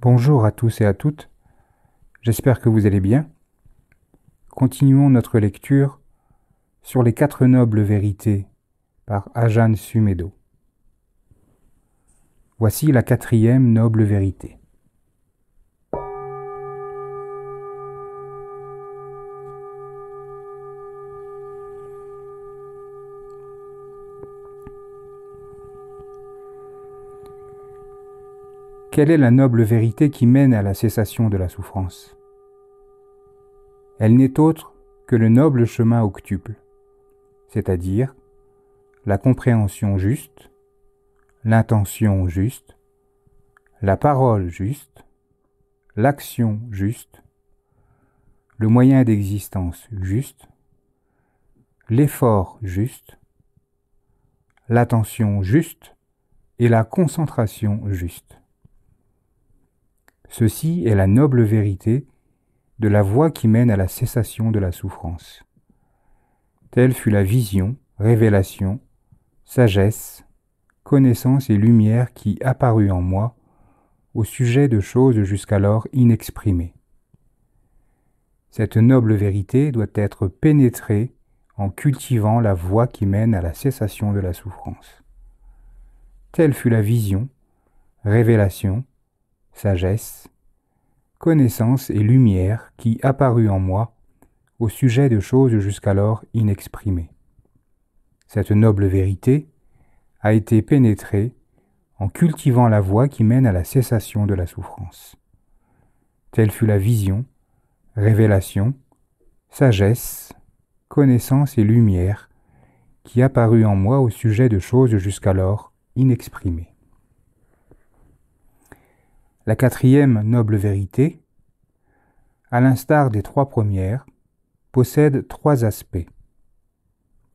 Bonjour à tous et à toutes, j'espère que vous allez bien. Continuons notre lecture sur les 4 nobles vérités par Ajahn Sumedho. Voici la 4e noble vérité. Quelle est la noble vérité qui mène à la cessation de la souffrance? Elle n'est autre que le noble chemin octuple, c'est-à-dire la compréhension juste, l'intention juste, la parole juste, l'action juste, le moyen d'existence juste, l'effort juste, l'attention juste et la concentration juste. Ceci est la noble vérité de la voie qui mène à la cessation de la souffrance. Telle fut la vision, révélation, sagesse, connaissance et lumière qui apparut en moi au sujet de choses jusqu'alors inexprimées. Cette noble vérité doit être pénétrée en cultivant la voie qui mène à la cessation de la souffrance. Telle fut la vision, révélation, sagesse, connaissance et lumière qui apparut en moi au sujet de choses jusqu'alors inexprimées. Cette noble vérité a été pénétrée en cultivant la voie qui mène à la cessation de la souffrance. Telle fut la vision, révélation, sagesse, connaissance et lumière qui apparut en moi au sujet de choses jusqu'alors inexprimées. La 4e noble vérité, à l'instar des 3 premières, possède 3 aspects.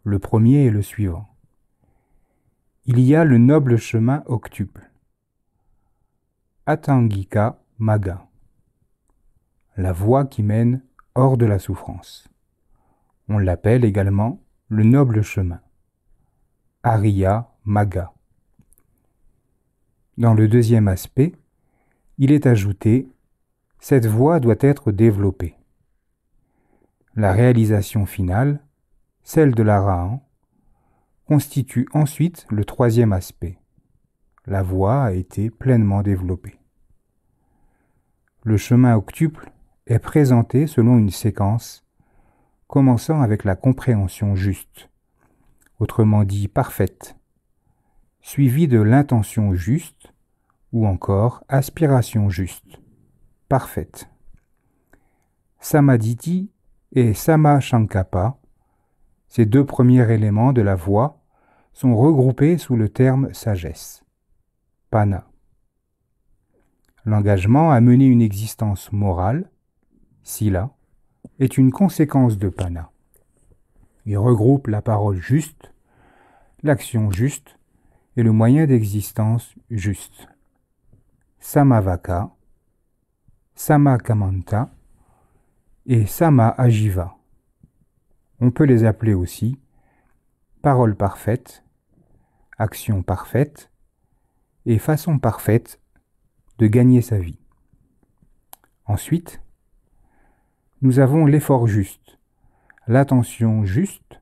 Le premier est le suivant. Il y a le noble chemin octuple, Atangika Magga, la voie qui mène hors de la souffrance. On l'appelle également le noble chemin, Ariya Magga. Dans le deuxième aspect, il est ajouté « Cette voie doit être développée ». La réalisation finale, celle de l'Arahant, constitue ensuite le 3e aspect. La voie a été pleinement développée. Le chemin octuple est présenté selon une séquence commençant avec la compréhension juste, autrement dit parfaite, suivie de l'intention juste ou encore aspiration juste, parfaite. Samadhi et Sammasankappa, ces 2 premiers éléments de la voie, sont regroupés sous le terme sagesse, Panna. L'engagement à mener une existence morale, Sila, est une conséquence de Panna. Il regroupe la parole juste, l'action juste et le moyen d'existence juste. Samavaka, Samakamanta et Sama-ajiva. On peut les appeler aussi parole parfaite, action parfaite et façon parfaite de gagner sa vie. Ensuite, nous avons l'effort juste, l'attention juste,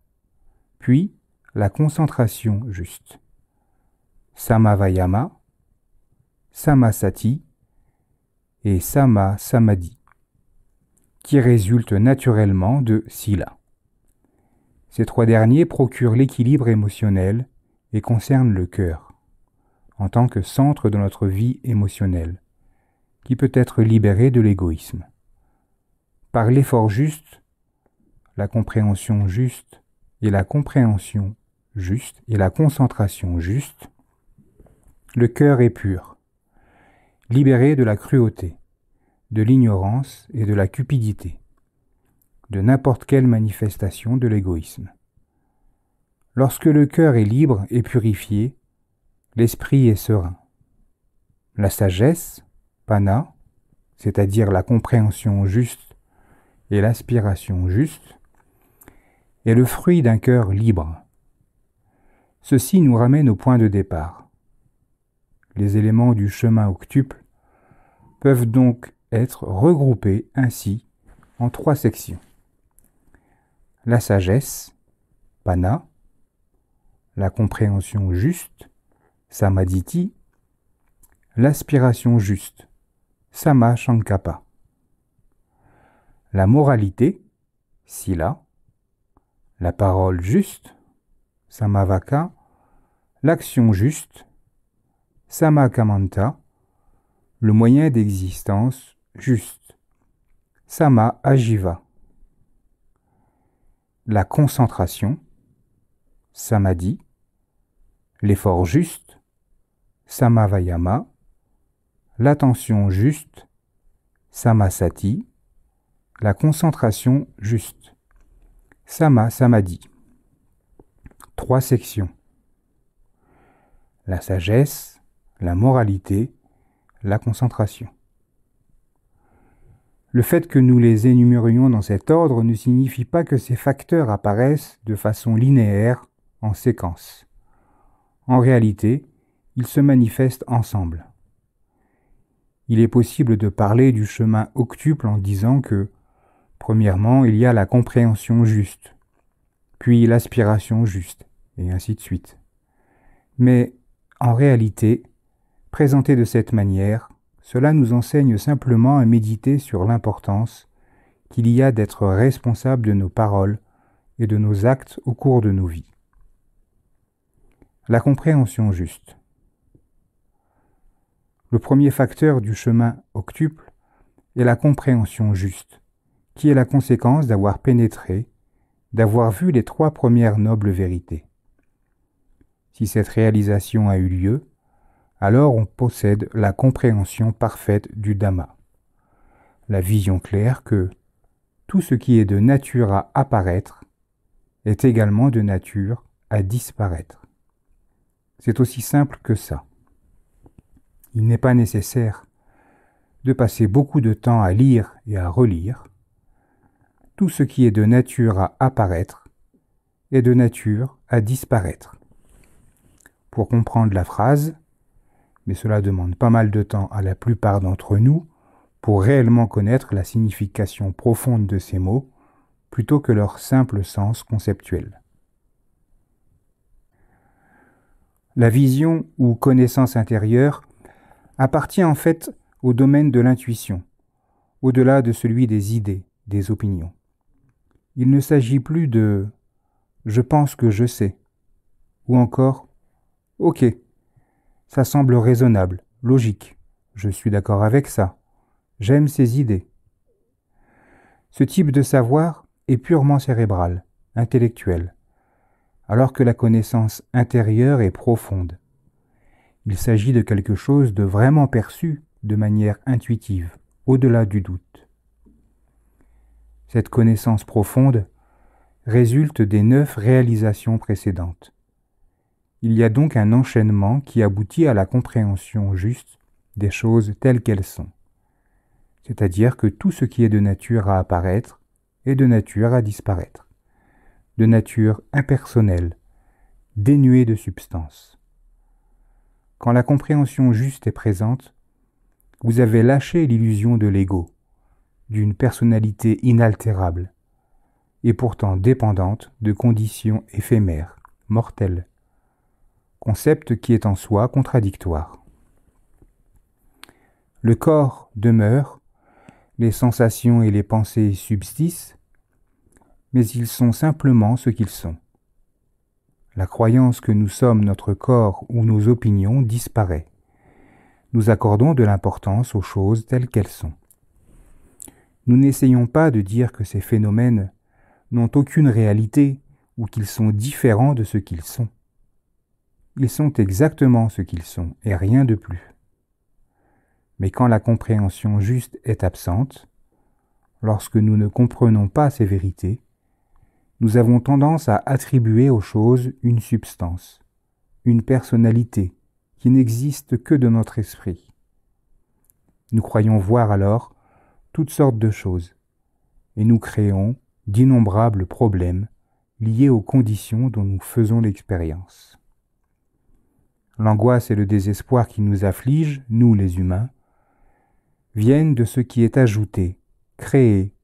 puis la concentration juste. Samavayama, Samasati et Sama-samadhi, qui résultent naturellement de Sila. Ces 3 derniers procurent l'équilibre émotionnel et concernent le cœur, en tant que centre de notre vie émotionnelle, qui peut être libéré de l'égoïsme. Par l'effort juste, la compréhension juste et la compréhension juste et la concentration juste, le cœur est pur, libéré de la cruauté, de l'ignorance et de la cupidité, de n'importe quelle manifestation de l'égoïsme. Lorsque le cœur est libre et purifié, l'esprit est serein. La sagesse, Panna, c'est-à-dire la compréhension juste et l'aspiration juste, est le fruit d'un cœur libre. Ceci nous ramène au point de départ. Les éléments du chemin octuple peuvent donc être regroupés ainsi en 3 sections. La sagesse, Panna, la compréhension juste, Samadhiti, l'aspiration juste, Samma Sankappa. La moralité, Sila, la parole juste, Samavaka, l'action juste, Sammakamanta, le moyen d'existence juste, Samma Ajiva. La concentration, Samadhi, l'effort juste, Samavayama, l'attention juste, Samasati, la concentration juste, Samma Samadhi. 3 sections. La sagesse, la moralité, la concentration. Le fait que nous les énumérions dans cet ordre ne signifie pas que ces facteurs apparaissent de façon linéaire en séquence. En réalité, ils se manifestent ensemble. Il est possible de parler du chemin octuple en disant que, premièrement, il y a la compréhension juste, puis l'aspiration juste, et ainsi de suite. Mais, en réalité, présenté de cette manière, cela nous enseigne simplement à méditer sur l'importance qu'il y a d'être responsable de nos paroles et de nos actes au cours de nos vies. La compréhension juste. Le premier facteur du chemin octuple est la compréhension juste, qui est la conséquence d'avoir pénétré, d'avoir vu les 3 premières nobles vérités. Si cette réalisation a eu lieu, alors on possède la compréhension parfaite du Dhamma, la vision claire que tout ce qui est de nature à apparaître est également de nature à disparaître. C'est aussi simple que ça. Il n'est pas nécessaire de passer beaucoup de temps à lire et à relire. Tout ce qui est de nature à apparaître est de nature à disparaître. Pour comprendre la phrase, mais cela demande pas mal de temps à la plupart d'entre nous pour réellement connaître la signification profonde de ces mots, plutôt que leur simple sens conceptuel. La vision ou connaissance intérieure appartient en fait au domaine de l'intuition, au-delà de celui des idées, des opinions. Il ne s'agit plus de « je pense que je sais » ou encore « ok ». Ça semble raisonnable, logique. Je suis d'accord avec ça. J'aime ces idées. Ce type de savoir est purement cérébral, intellectuel, alors que la connaissance intérieure est profonde. Il s'agit de quelque chose de vraiment perçu de manière intuitive, au-delà du doute. Cette connaissance profonde résulte des 9 réalisations précédentes. Il y a donc un enchaînement qui aboutit à la compréhension juste des choses telles qu'elles sont. C'est-à-dire que tout ce qui est de nature à apparaître est de nature à disparaître, de nature impersonnelle, dénuée de substance. Quand la compréhension juste est présente, vous avez lâché l'illusion de l'ego, d'une personnalité inaltérable, et pourtant dépendante de conditions éphémères, mortelles, concept qui est en soi contradictoire. Le corps demeure, les sensations et les pensées subsistent, mais ils sont simplement ce qu'ils sont. La croyance que nous sommes notre corps ou nos opinions disparaît. Nous accordons de l'importance aux choses telles qu'elles sont. Nous n'essayons pas de dire que ces phénomènes n'ont aucune réalité ou qu'ils sont différents de ce qu'ils sont. Ils sont exactement ce qu'ils sont et rien de plus. Mais quand la compréhension juste est absente, lorsque nous ne comprenons pas ces vérités, nous avons tendance à attribuer aux choses une substance, une personnalité qui n'existe que de notre esprit. Nous croyons voir alors toutes sortes de choses et nous créons d'innombrables problèmes liés aux conditions dont nous faisons l'expérience. L'angoisse et le désespoir qui nous affligent, nous les humains, viennent de ce qui est ajouté, créé,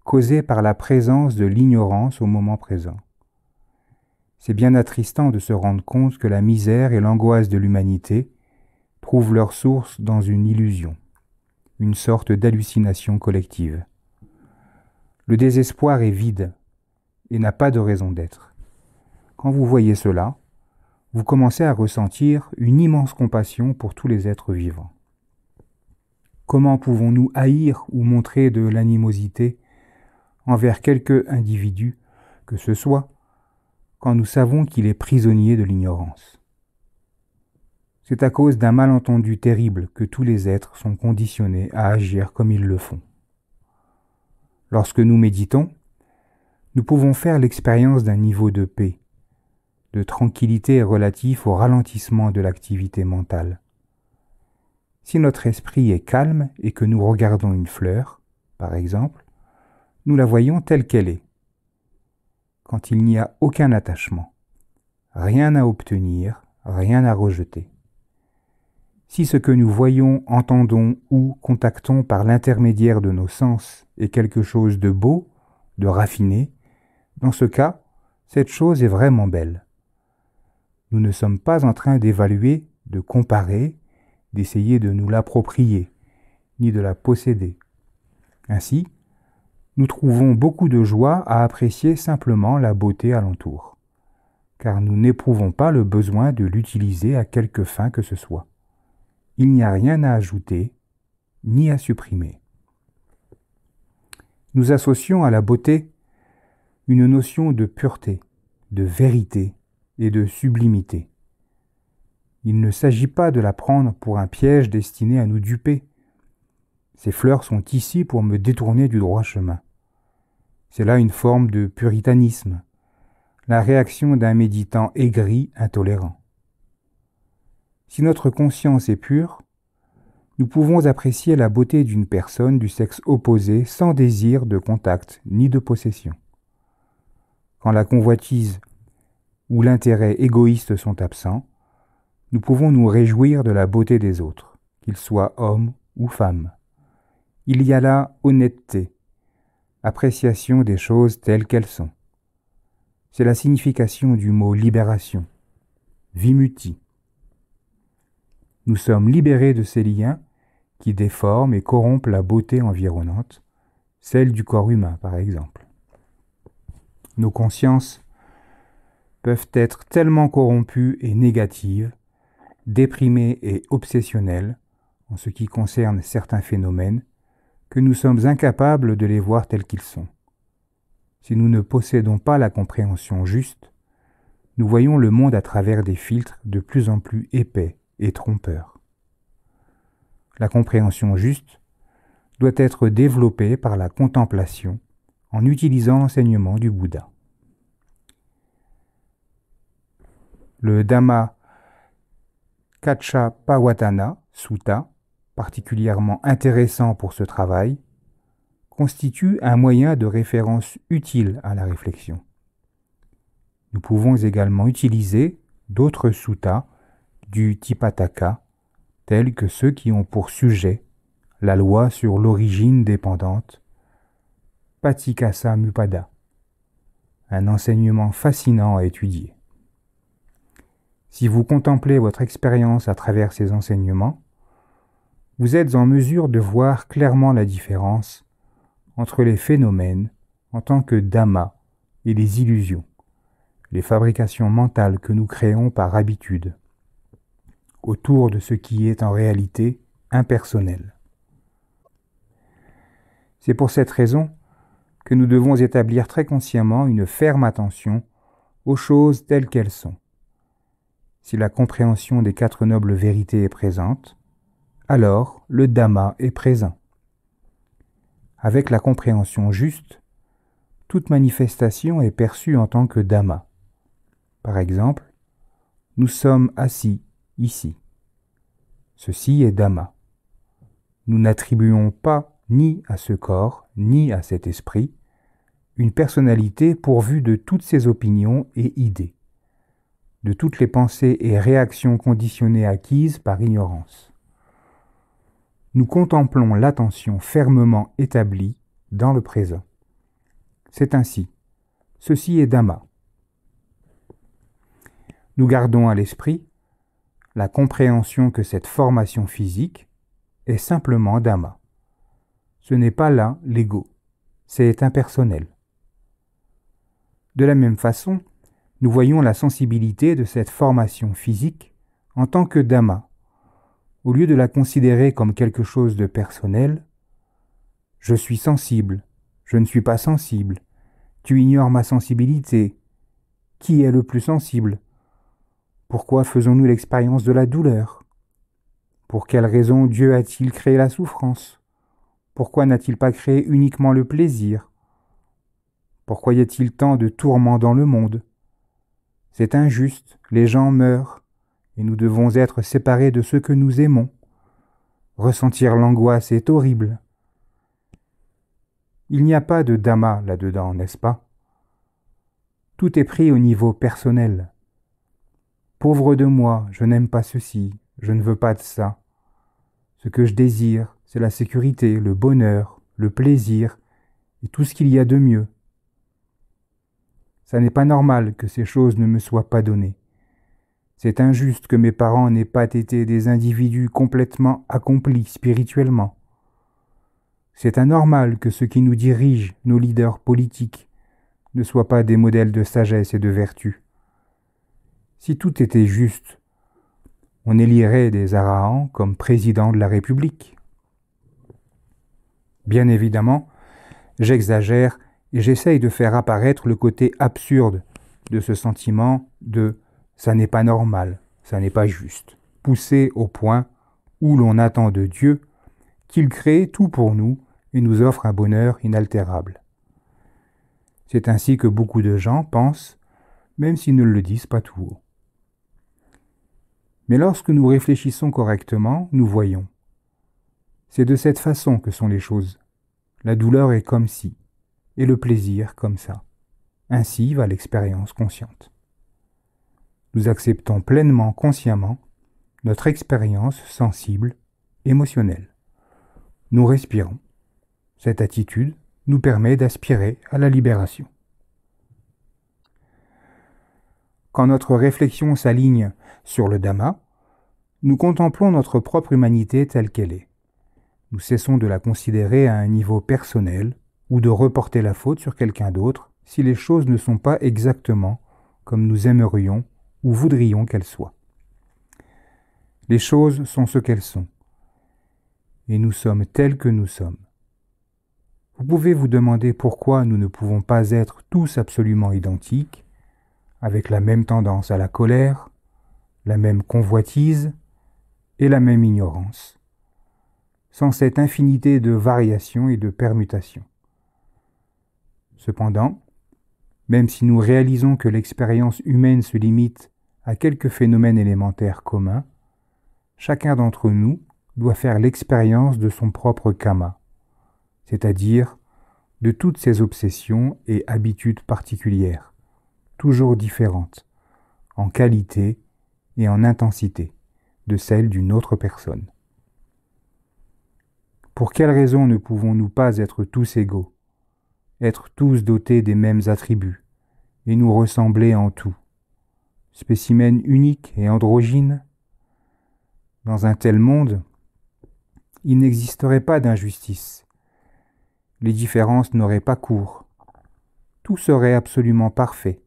causé par la présence de l'ignorance au moment présent. C'est bien attristant de se rendre compte que la misère et l'angoisse de l'humanité trouvent leur source dans une illusion, une sorte d'hallucination collective. Le désespoir est vide et n'a pas de raison d'être. Quand vous voyez cela, vous commencez à ressentir une immense compassion pour tous les êtres vivants. Comment pouvons-nous haïr ou montrer de l'animosité envers quelque individu que ce soit, quand nous savons qu'il est prisonnier de l'ignorance? C'est à cause d'un malentendu terrible que tous les êtres sont conditionnés à agir comme ils le font. Lorsque nous méditons, nous pouvons faire l'expérience d'un niveau de paix, de tranquillité relatif au ralentissement de l'activité mentale. Si notre esprit est calme et que nous regardons une fleur, par exemple, nous la voyons telle qu'elle est, quand il n'y a aucun attachement, rien à obtenir, rien à rejeter. Si ce que nous voyons, entendons ou contactons par l'intermédiaire de nos sens est quelque chose de beau, de raffiné, dans ce cas, cette chose est vraiment belle. Nous ne sommes pas en train d'évaluer, de comparer, d'essayer de nous l'approprier, ni de la posséder. Ainsi, nous trouvons beaucoup de joie à apprécier simplement la beauté alentour, car nous n'éprouvons pas le besoin de l'utiliser à quelque fin que ce soit. Il n'y a rien à ajouter, ni à supprimer. Nous associons à la beauté une notion de pureté, de vérité et de sublimité. Il ne s'agit pas de la prendre pour un piège destiné à nous duper. Ces fleurs sont ici pour me détourner du droit chemin. C'est là une forme de puritanisme, la réaction d'un méditant aigri, intolérant. Si notre conscience est pure, nous pouvons apprécier la beauté d'une personne du sexe opposé sans désir de contact ni de possession. Quand la convoitise ou l'intérêt égoïste sont absents, nous pouvons nous réjouir de la beauté des autres, qu'ils soient hommes ou femmes. Il y a là honnêteté, appréciation des choses telles qu'elles sont. C'est la signification du mot libération, vimutti. Nous sommes libérés de ces liens qui déforment et corrompent la beauté environnante, celle du corps humain par exemple. Nos consciences peuvent être tellement corrompues et négatives, déprimées et obsessionnelles en ce qui concerne certains phénomènes, que nous sommes incapables de les voir tels qu'ils sont. Si nous ne possédons pas la compréhension juste, nous voyons le monde à travers des filtres de plus en plus épais et trompeurs. La compréhension juste doit être développée par la contemplation en utilisant l'enseignement du Bouddha. Le Dhamma Kaccapawatana Sutta, particulièrement intéressant pour ce travail, constitue un moyen de référence utile à la réflexion. Nous pouvons également utiliser d'autres suttas du Tipitaka, tels que ceux qui ont pour sujet la loi sur l'origine dépendante, Paticcasamuppada, un enseignement fascinant à étudier. Si vous contemplez votre expérience à travers ces enseignements, vous êtes en mesure de voir clairement la différence entre les phénomènes en tant que dhamma et les illusions, les fabrications mentales que nous créons par habitude, autour de ce qui est en réalité impersonnel. C'est pour cette raison que nous devons établir très consciemment une ferme attention aux choses telles qu'elles sont. Si la compréhension des 4 nobles vérités est présente, alors le Dhamma est présent. Avec la compréhension juste, toute manifestation est perçue en tant que Dhamma. Par exemple, nous sommes assis ici. Ceci est Dhamma. Nous n'attribuons pas ni à ce corps, ni à cet esprit, une personnalité pourvue de toutes ses opinions et idées, de toutes les pensées et réactions conditionnées acquises par ignorance. nous contemplons l'attention fermement établie dans le présent. C'est ainsi. Ceci est Dhamma. Nous gardons à l'esprit la compréhension que cette formation physique est simplement Dhamma. Ce n'est pas là l'ego, c'est impersonnel. De la même façon, nous voyons la sensibilité de cette formation physique en tant que Dhamma. Au lieu de la considérer comme quelque chose de personnel, je suis sensible, je ne suis pas sensible, tu ignores ma sensibilité. Qui est le plus sensible? Pourquoi faisons-nous l'expérience de la douleur? Pour quelle raison Dieu a-t-il créé la souffrance? Pourquoi n'a-t-il pas créé uniquement le plaisir? Pourquoi y a-t-il tant de tourments dans le monde? C'est injuste, les gens meurent, et nous devons être séparés de ceux que nous aimons. Ressentir l'angoisse est horrible. Il n'y a pas de Dhamma là-dedans, n'est-ce pas? Tout est pris au niveau personnel. Pauvre de moi, je n'aime pas ceci, je ne veux pas de ça. Ce que je désire, c'est la sécurité, le bonheur, le plaisir et tout ce qu'il y a de mieux. Ça n'est pas normal que ces choses ne me soient pas données. C'est injuste que mes parents n'aient pas été des individus complètement accomplis spirituellement. C'est anormal que ceux qui nous dirigent, nos leaders politiques, ne soient pas des modèles de sagesse et de vertu. Si tout était juste, on élirait des arahants comme président de la République. Bien évidemment, j'exagère et j'essaye de faire apparaître le côté absurde de ce sentiment de « ça n'est pas normal, ça n'est pas juste », poussé au point où l'on attend de Dieu qu'il crée tout pour nous et nous offre un bonheur inaltérable. C'est ainsi que beaucoup de gens pensent, même s'ils ne le disent pas tout haut. Mais lorsque nous réfléchissons correctement, nous voyons. C'est de cette façon que sont les choses. La douleur est comme ci, et le plaisir comme ça. Ainsi va l'expérience consciente. Nous acceptons pleinement, consciemment, notre expérience sensible, émotionnelle. Nous respirons. Cette attitude nous permet d'aspirer à la libération. Quand notre réflexion s'aligne sur le Dhamma, nous contemplons notre propre humanité telle qu'elle est. Nous cessons de la considérer à un niveau personnel ou de reporter la faute sur quelqu'un d'autre si les choses ne sont pas exactement comme nous aimerions ou voudrions qu'elles soient. Les choses sont ce qu'elles sont, et nous sommes tels que nous sommes. Vous pouvez vous demander pourquoi nous ne pouvons pas être tous absolument identiques, avec la même tendance à la colère, la même convoitise et la même ignorance, sans cette infinité de variations et de permutations. Cependant, même si nous réalisons que l'expérience humaine se limite à quelques phénomènes élémentaires communs, chacun d'entre nous doit faire l'expérience de son propre karma, c'est-à-dire de toutes ses obsessions et habitudes particulières, toujours différentes, en qualité et en intensité, de celles d'une autre personne. Pour quelle raison ne pouvons-nous pas être tous égaux, être tous dotés des mêmes attributs, et nous ressembler en tout? Spécimens uniques et androgynes? Dans un tel monde, il n'existerait pas d'injustice. Les différences n'auraient pas cours. Tout serait absolument parfait,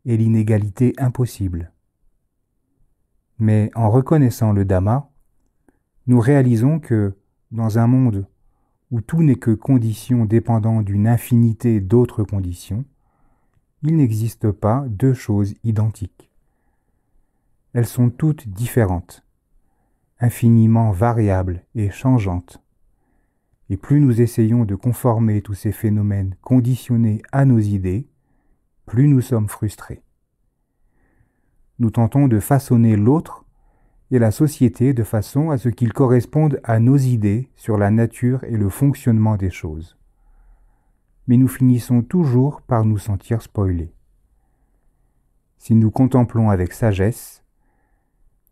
et l'inégalité impossible. Mais en reconnaissant le Dhamma, nous réalisons que, dans un monde où tout n'est que condition dépendant d'une infinité d'autres conditions, il n'existe pas deux choses identiques. Elles sont toutes différentes, infiniment variables et changeantes. Et plus nous essayons de conformer tous ces phénomènes conditionnés à nos idées, plus nous sommes frustrés. Nous tentons de façonner l'autre et la société de façon à ce qu'ils correspondent à nos idées sur la nature et le fonctionnement des choses. Mais nous finissons toujours par nous sentir spoilés. Si nous contemplons avec sagesse,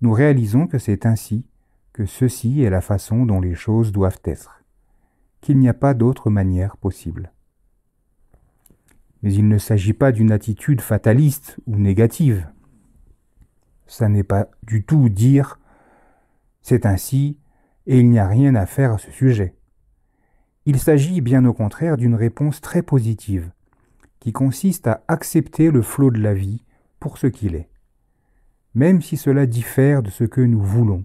nous réalisons que c'est ainsi que ceci est la façon dont les choses doivent être, qu'il n'y a pas d'autre manière possible. Mais il ne s'agit pas d'une attitude fataliste ou négative. Ça n'est pas du tout dire « c'est ainsi et il n'y a rien à faire à ce sujet ». Il s'agit bien au contraire d'une réponse très positive, qui consiste à accepter le flot de la vie pour ce qu'il est. Même si cela diffère de ce que nous voulons,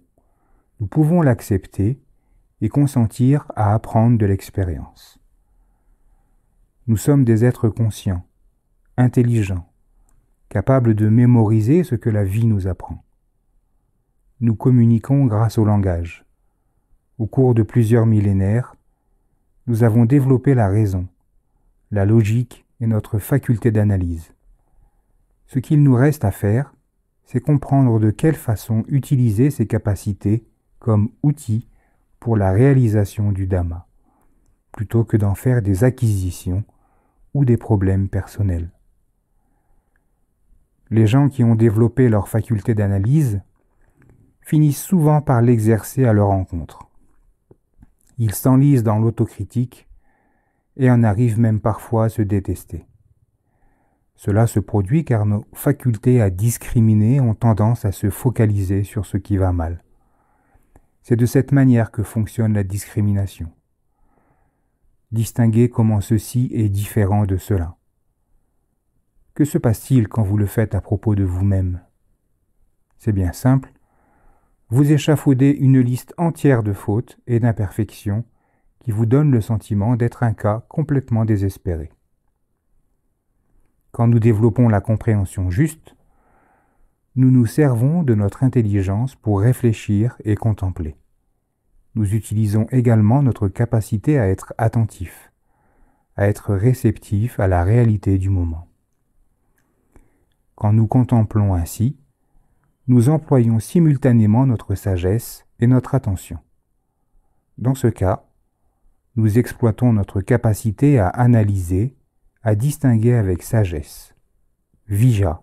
nous pouvons l'accepter et consentir à apprendre de l'expérience. Nous sommes des êtres conscients, intelligents, capables de mémoriser ce que la vie nous apprend. Nous communiquons grâce au langage. Au cours de plusieurs millénaires, nous avons développé la raison, la logique et notre faculté d'analyse. Ce qu'il nous reste à faire, c'est comprendre de quelle façon utiliser ces capacités comme outils pour la réalisation du Dhamma, plutôt que d'en faire des acquisitions ou des problèmes personnels. Les gens qui ont développé leur faculté d'analyse finissent souvent par l'exercer à leur encontre. Ils s'enlisent dans l'autocritique et en arrivent même parfois à se détester. Cela se produit car nos facultés à discriminer ont tendance à se focaliser sur ce qui va mal. C'est de cette manière que fonctionne la discrimination. Distinguer comment ceci est différent de cela. Que se passe-t-il quand vous le faites à propos de vous-même? C'est bien simple. Vous échafaudez une liste entière de fautes et d'imperfections qui vous donne le sentiment d'être un cas complètement désespéré. Quand nous développons la compréhension juste, nous nous servons de notre intelligence pour réfléchir et contempler. Nous utilisons également notre capacité à être attentif, à être réceptif à la réalité du moment. Quand nous contemplons ainsi, nous employons simultanément notre sagesse et notre attention. Dans ce cas, nous exploitons notre capacité à analyser, à distinguer avec sagesse, vija,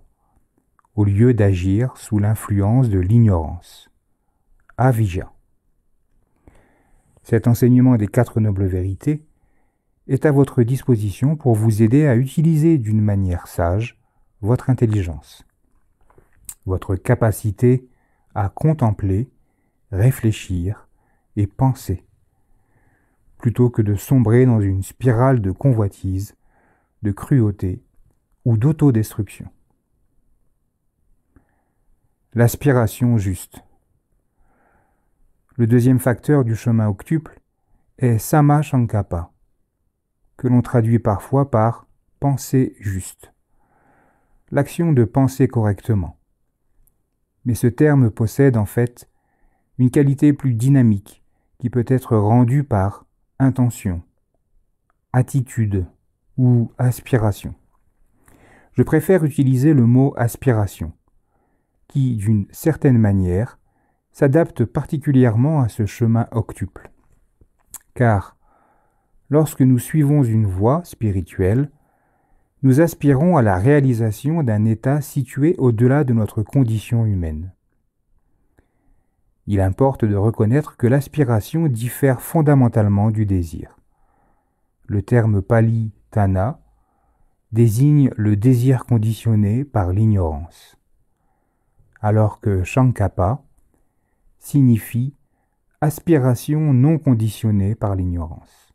au lieu d'agir sous l'influence de l'ignorance, avija. Cet enseignement des 4 nobles vérités est à votre disposition pour vous aider à utiliser d'une manière sage votre intelligence, votre capacité à contempler, réfléchir et penser, plutôt que de sombrer dans une spirale de convoitise, de cruauté ou d'autodestruction. L'aspiration juste. Le deuxième facteur du chemin octuple est Samma Sankappa, que l'on traduit parfois par pensée juste. L'action de penser correctement. Mais ce terme possède en fait une qualité plus dynamique qui peut être rendue par intention, attitude ou aspiration. Je préfère utiliser le mot aspiration, qui, d'une certaine manière, s'adapte particulièrement à ce chemin octuple. Car, lorsque nous suivons une voie spirituelle, nous aspirons à la réalisation d'un état situé au-delà de notre condition humaine. Il importe de reconnaître que l'aspiration diffère fondamentalement du désir. Le terme pali tana désigne le désir conditionné par l'ignorance, alors que Sankappa signifie aspiration non conditionnée par l'ignorance.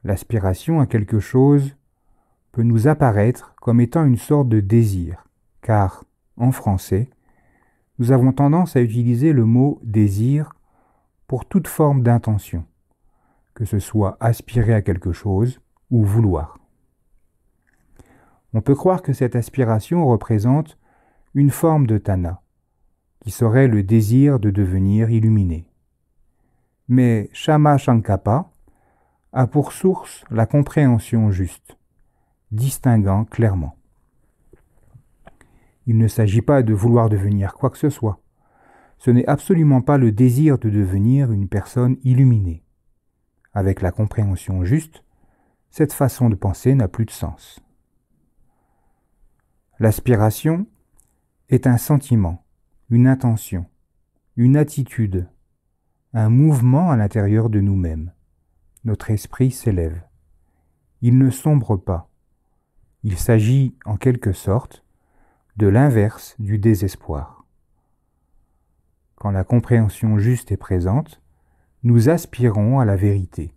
L'aspiration à quelque chose peut nous apparaître comme étant une sorte de désir, car, en français, nous avons tendance à utiliser le mot « désir » pour toute forme d'intention, que ce soit aspirer à quelque chose ou vouloir. On peut croire que cette aspiration représente une forme de tana, qui serait le désir de devenir illuminé. Mais Samma Sankappa a pour source la compréhension juste, distinguant clairement. Il ne s'agit pas de vouloir devenir quoi que ce soit. Ce n'est absolument pas le désir de devenir une personne illuminée. Avec la compréhension juste, cette façon de penser n'a plus de sens. L'aspiration est un sentiment, une intention, une attitude, un mouvement à l'intérieur de nous-mêmes. Notre esprit s'élève. Il ne sombre pas. Il s'agit, en quelque sorte, de l'inverse du désespoir. Quand la compréhension juste est présente, nous aspirons à la vérité,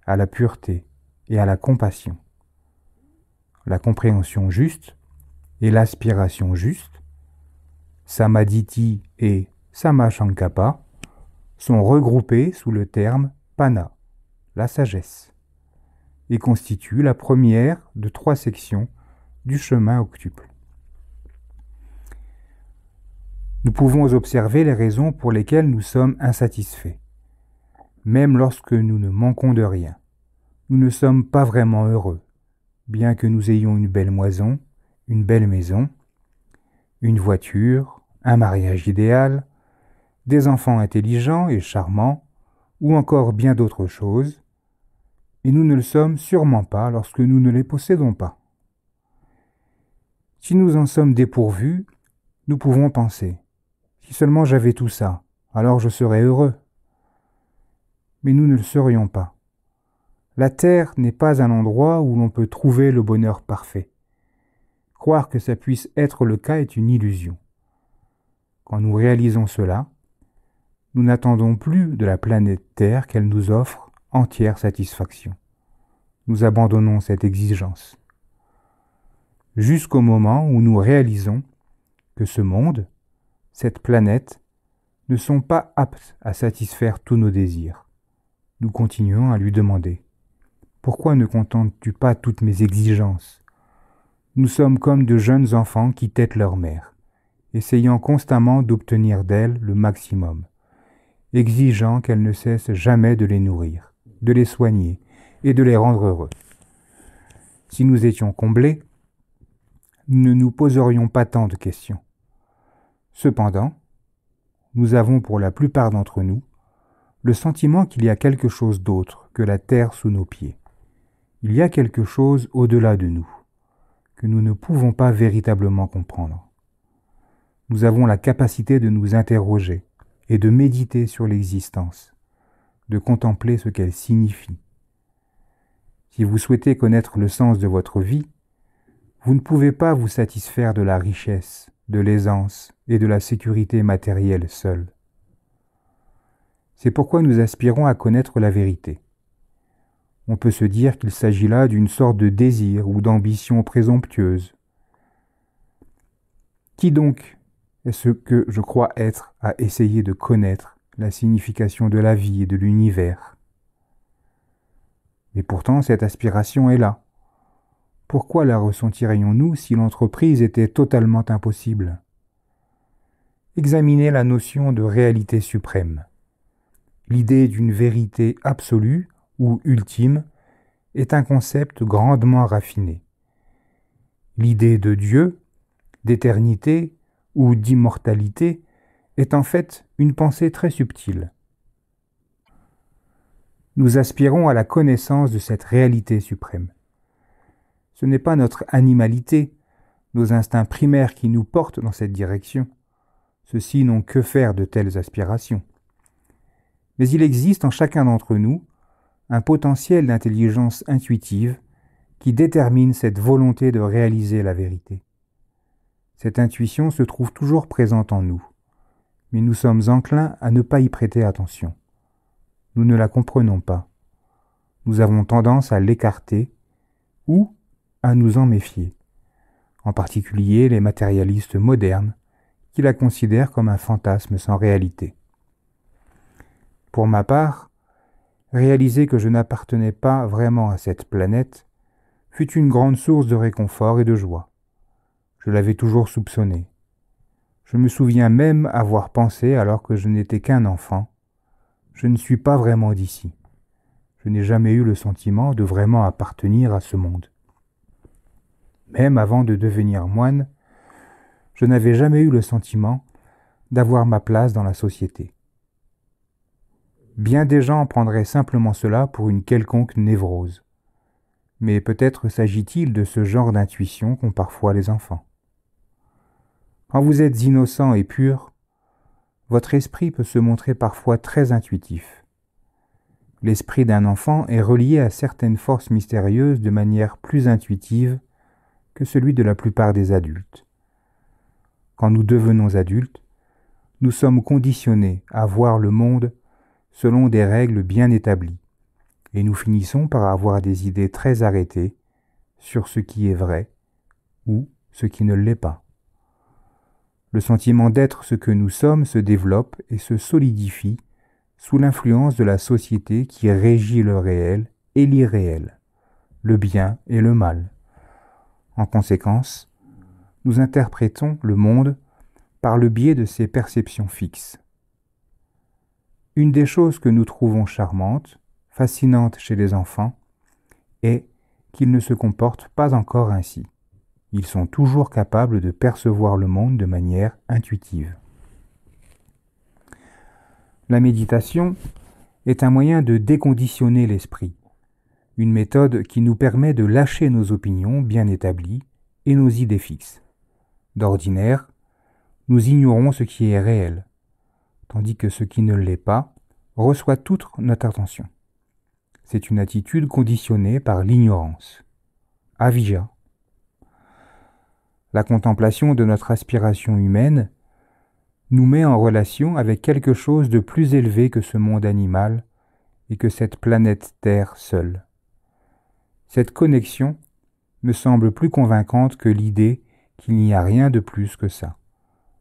à la pureté et à la compassion. La compréhension juste et l'aspiration juste, Samadhiti et Sammasankappa, sont regroupés sous le terme Panna, la sagesse, et constituent la première de 3 sections du chemin octuple. Nous pouvons observer les raisons pour lesquelles nous sommes insatisfaits. Même lorsque nous ne manquons de rien, nous ne sommes pas vraiment heureux, bien que nous ayons une belle moison, une belle maison, une voiture, un mariage idéal, des enfants intelligents et charmants, ou encore bien d'autres choses, et nous ne le sommes sûrement pas lorsque nous ne les possédons pas. Si nous en sommes dépourvus, nous pouvons penser « Si seulement j'avais tout ça, alors je serais heureux. » Mais nous ne le serions pas. La terre n'est pas un endroit où l'on peut trouver le bonheur parfait. Croire que ça puisse être le cas est une illusion. Quand nous réalisons cela, nous n'attendons plus de la planète Terre qu'elle nous offre entière satisfaction. Nous abandonnons cette exigence. Jusqu'au moment où nous réalisons que ce monde, cette planète, ne sont pas aptes à satisfaire tous nos désirs. Nous continuons à lui demander « Pourquoi ne contentes-tu pas toutes mes exigences ?» Nous sommes comme de jeunes enfants qui têtent leur mère, essayant constamment d'obtenir d'elle le maximum, exigeant qu'elle ne cesse jamais de les nourrir, de les soigner et de les rendre heureux. Si nous étions comblés, nous ne nous poserions pas tant de questions. Cependant, nous avons pour la plupart d'entre nous le sentiment qu'il y a quelque chose d'autre que la terre sous nos pieds. Il y a quelque chose au-delà de nous, que nous ne pouvons pas véritablement comprendre. Nous avons la capacité de nous interroger et de méditer sur l'existence, de contempler ce qu'elle signifie. Si vous souhaitez connaître le sens de votre vie, vous ne pouvez pas vous satisfaire de la richesse, de l'aisance et de la sécurité matérielle seule. C'est pourquoi nous aspirons à connaître la vérité. On peut se dire qu'il s'agit là d'une sorte de désir ou d'ambition présomptueuse. Qui donc est ce que je crois être à essayer de connaître la signification de la vie et de l'univers? Mais pourtant, cette aspiration est là. Pourquoi la ressentirions-nous si l'entreprise était totalement impossible? Examinez la notion de réalité suprême. L'idée d'une vérité absolue ou ultime est un concept grandement raffiné. L'idée de Dieu, d'éternité ou d'immortalité est en fait une pensée très subtile. Nous aspirons à la connaissance de cette réalité suprême. Ce n'est pas notre animalité, nos instincts primaires qui nous portent dans cette direction. Ceux-ci n'ont que faire de telles aspirations. Mais il existe en chacun d'entre nous un potentiel d'intelligence intuitive qui détermine cette volonté de réaliser la vérité. Cette intuition se trouve toujours présente en nous, mais nous sommes enclins à ne pas y prêter attention. Nous ne la comprenons pas. Nous avons tendance à l'écarter ou à nous en méfier, en particulier les matérialistes modernes qui la considèrent comme un fantasme sans réalité. Pour ma part, réaliser que je n'appartenais pas vraiment à cette planète fut une grande source de réconfort et de joie. Je l'avais toujours soupçonné. Je me souviens même avoir pensé, alors que je n'étais qu'un enfant, « Je ne suis pas vraiment d'ici. Je n'ai jamais eu le sentiment de vraiment appartenir à ce monde. » Même avant de devenir moine, je n'avais jamais eu le sentiment d'avoir ma place dans la société. Bien des gens prendraient simplement cela pour une quelconque névrose. Mais peut-être s'agit-il de ce genre d'intuition qu'ont parfois les enfants. Quand vous êtes innocent et pur, votre esprit peut se montrer parfois très intuitif. L'esprit d'un enfant est relié à certaines forces mystérieuses de manière plus intuitive que celui de la plupart des adultes. Quand nous devenons adultes, nous sommes conditionnés à voir le monde selon des règles bien établies, et nous finissons par avoir des idées très arrêtées sur ce qui est vrai ou ce qui ne l'est pas. Le sentiment d'être ce que nous sommes se développe et se solidifie sous l'influence de la société qui régit le réel et l'irréel, le bien et le mal. En conséquence, nous interprétons le monde par le biais de ces perceptions fixes. Une des choses que nous trouvons charmantes, fascinantes chez les enfants, est qu'ils ne se comportent pas encore ainsi. Ils sont toujours capables de percevoir le monde de manière intuitive. La méditation est un moyen de déconditionner l'esprit, une méthode qui nous permet de lâcher nos opinions bien établies et nos idées fixes. D'ordinaire, nous ignorons ce qui est réel, tandis que ce qui ne l'est pas reçoit toute notre attention. C'est une attitude conditionnée par l'ignorance. Avijja. La contemplation de notre aspiration humaine nous met en relation avec quelque chose de plus élevé que ce monde animal et que cette planète Terre seule. Cette connexion me semble plus convaincante que l'idée qu'il n'y a rien de plus que ça,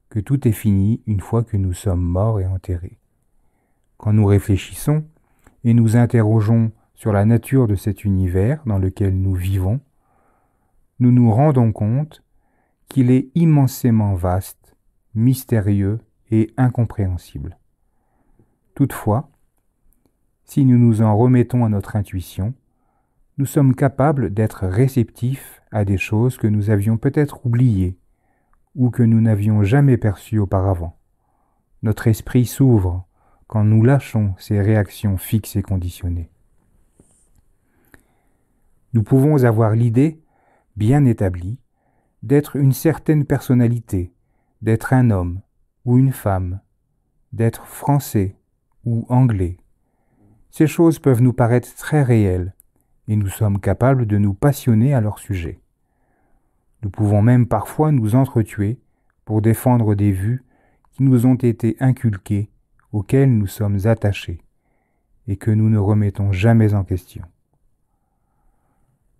que tout est fini une fois que nous sommes morts et enterrés. Quand nous réfléchissons et nous interrogeons sur la nature de cet univers dans lequel nous vivons, nous nous rendons compte qu'il est immensément vaste, mystérieux et incompréhensible. Toutefois, si nous nous en remettons à notre intuition, nous sommes capables d'être réceptifs à des choses que nous avions peut-être oubliées ou que nous n'avions jamais perçues auparavant. Notre esprit s'ouvre quand nous lâchons ces réactions fixes et conditionnées. Nous pouvons avoir l'idée, bien établie, d'être une certaine personnalité, d'être un homme ou une femme, d'être français ou anglais. Ces choses peuvent nous paraître très réelles et nous sommes capables de nous passionner à leur sujet. Nous pouvons même parfois nous entretuer pour défendre des vues qui nous ont été inculquées, auxquelles nous sommes attachés et que nous ne remettons jamais en question.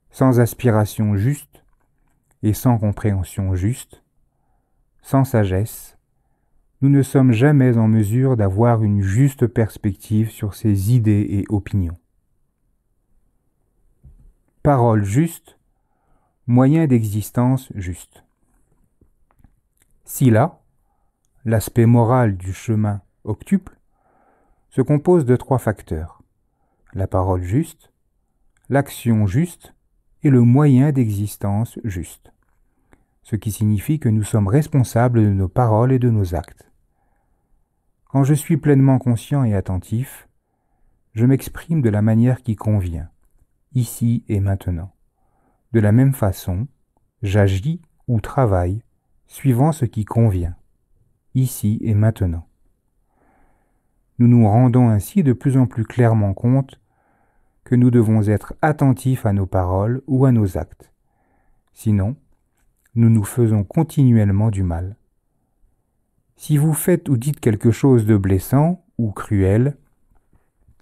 Sans aspiration juste et sans compréhension juste, sans sagesse, nous ne sommes jamais en mesure d'avoir une juste perspective sur ces idées et opinions. Parole juste, moyen d'existence juste. Sila, l'aspect moral du chemin octuple, se compose de 3 facteurs: la parole juste, l'action juste et le moyen d'existence juste, ce qui signifie que nous sommes responsables de nos paroles et de nos actes. Quand je suis pleinement conscient et attentif, je m'exprime de la manière qui convient, ici et maintenant. De la même façon, j'agis ou travaille suivant ce qui convient, ici et maintenant. Nous nous rendons ainsi de plus en plus clairement compte que nous devons être attentifs à nos paroles ou à nos actes. Sinon, nous nous faisons continuellement du mal. Si vous faites ou dites quelque chose de blessant ou cruel,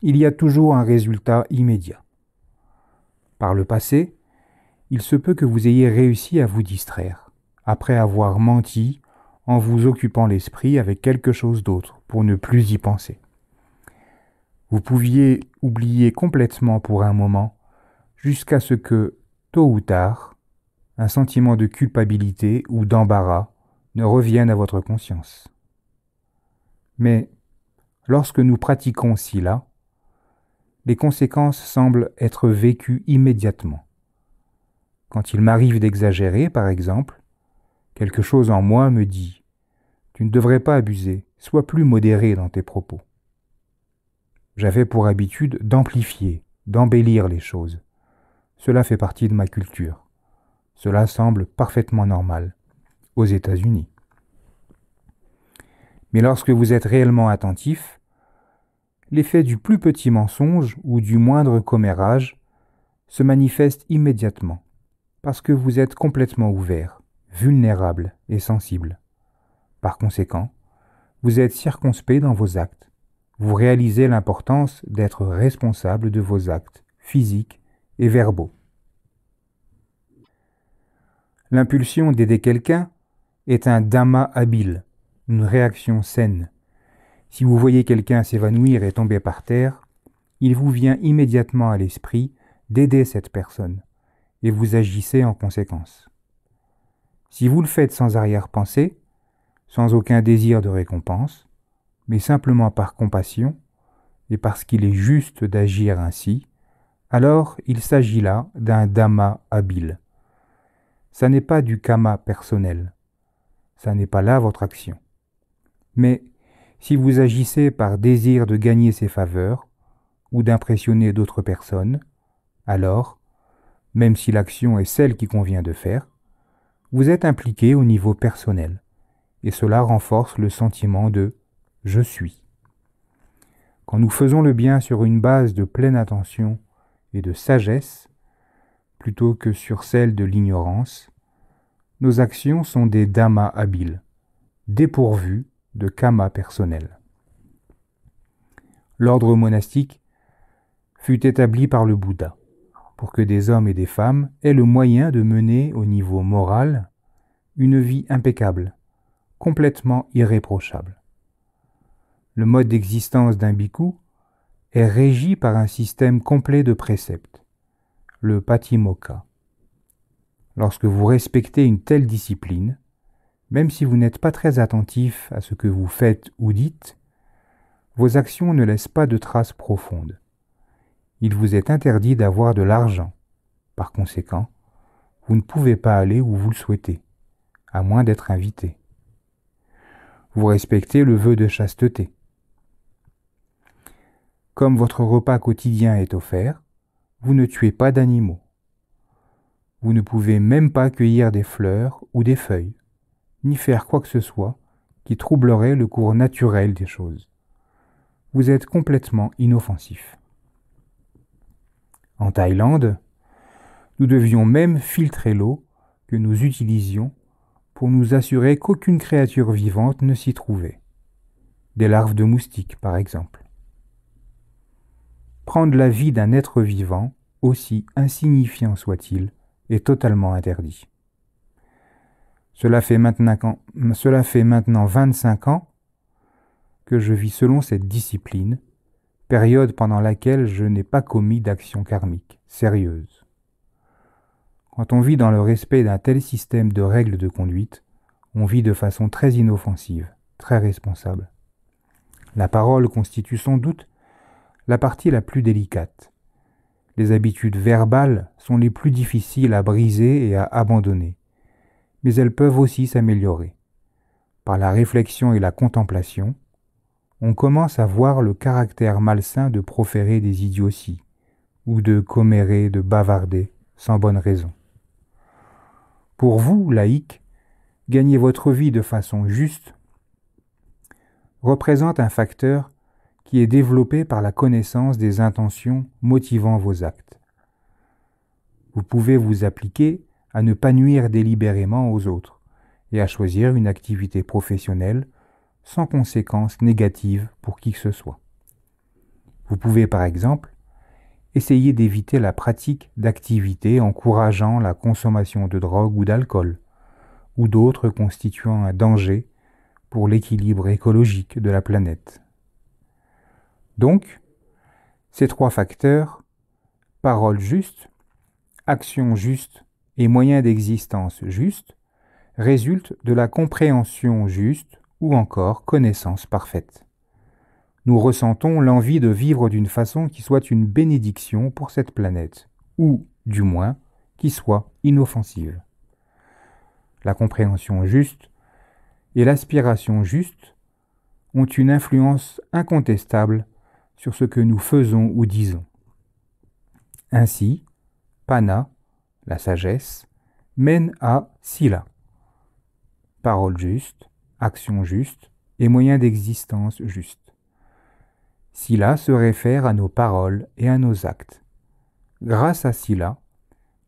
il y a toujours un résultat immédiat. Par le passé, il se peut que vous ayez réussi à vous distraire, après avoir menti en vous occupant l'esprit avec quelque chose d'autre pour ne plus y penser. Vous pouviez oublier complètement pour un moment, jusqu'à ce que, tôt ou tard, un sentiment de culpabilité ou d'embarras ne revienne à votre conscience. Mais, lorsque nous pratiquons Sila, les conséquences semblent être vécues immédiatement. Quand il m'arrive d'exagérer, par exemple, quelque chose en moi me dit « Tu ne devrais pas abuser, sois plus modéré dans tes propos ». J'avais pour habitude d'amplifier, d'embellir les choses. Cela fait partie de ma culture. Cela semble parfaitement normal aux États-Unis. Mais lorsque vous êtes réellement attentif, l'effet du plus petit mensonge ou du moindre commérage se manifeste immédiatement, parce que vous êtes complètement ouvert, vulnérable et sensible. Par conséquent, vous êtes circonspect dans vos actes. Vous réalisez l'importance d'être responsable de vos actes physiques et verbaux. L'impulsion d'aider quelqu'un est un dhamma habile, une réaction saine. Si vous voyez quelqu'un s'évanouir et tomber par terre, il vous vient immédiatement à l'esprit d'aider cette personne, et vous agissez en conséquence. Si vous le faites sans arrière-pensée, sans aucun désir de récompense, mais simplement par compassion, et parce qu'il est juste d'agir ainsi, alors il s'agit là d'un dhamma habile. Ça n'est pas du karma personnel, ça n'est pas là votre action. Mais si vous agissez par désir de gagner ses faveurs, ou d'impressionner d'autres personnes, alors, même si l'action est celle qui convient de faire, vous êtes impliqué au niveau personnel, et cela renforce le sentiment de « je suis ». Quand nous faisons le bien sur une base de pleine attention et de sagesse, plutôt que sur celle de l'ignorance, nos actions sont des dhammas habiles, dépourvues de karma personnel. L'ordre monastique fut établi par le Bouddha pour que des hommes et des femmes aient le moyen de mener au niveau moral une vie impeccable, complètement irréprochable. Le mode d'existence d'un bhikkhu est régi par un système complet de préceptes, le patimokkha. Lorsque vous respectez une telle discipline, même si vous n'êtes pas très attentif à ce que vous faites ou dites, vos actions ne laissent pas de traces profondes. Il vous est interdit d'avoir de l'argent. Par conséquent, vous ne pouvez pas aller où vous le souhaitez, à moins d'être invité. Vous respectez le vœu de chasteté. Comme votre repas quotidien est offert, vous ne tuez pas d'animaux. Vous ne pouvez même pas cueillir des fleurs ou des feuilles, ni faire quoi que ce soit qui troublerait le cours naturel des choses. Vous êtes complètement inoffensif. En Thaïlande, nous devions même filtrer l'eau que nous utilisions pour nous assurer qu'aucune créature vivante ne s'y trouvait. Des larves de moustiques, par exemple. Prendre la vie d'un être vivant, aussi insignifiant soit-il, est totalement interdit. Cela fait maintenant 25 ans que je vis selon cette discipline, période pendant laquelle je n'ai pas commis d'action karmique sérieuse. Quand on vit dans le respect d'un tel système de règles de conduite, on vit de façon très inoffensive, très responsable. La parole constitue sans doute la partie la plus délicate. Les habitudes verbales sont les plus difficiles à briser et à abandonner, mais elles peuvent aussi s'améliorer. Par la réflexion et la contemplation, on commence à voir le caractère malsain de proférer des idioties, ou de commérer, de bavarder, sans bonne raison. Pour vous, laïcs, gagner votre vie de façon juste représente un facteur qui est développé par la connaissance des intentions motivant vos actes. Vous pouvez vous appliquer à ne pas nuire délibérément aux autres et à choisir une activité professionnelle sans conséquences négatives pour qui que ce soit. Vous pouvez par exemple essayer d'éviter la pratique d'activités encourageant la consommation de drogue ou d'alcool, ou d'autres constituant un danger pour l'équilibre écologique de la planète. Donc, ces trois facteurs, parole juste, action juste et moyens d'existence juste, résultent de la compréhension juste ou encore connaissance parfaite. Nous ressentons l'envie de vivre d'une façon qui soit une bénédiction pour cette planète, ou, du moins, qui soit inoffensive. La compréhension juste et l'aspiration juste ont une influence incontestable sur ce que nous faisons ou disons. Ainsi, Pana, la sagesse, mène à Sila. Parole juste, action juste, et moyen d'existence juste. Sila se réfère à nos paroles et à nos actes. Grâce à Sila,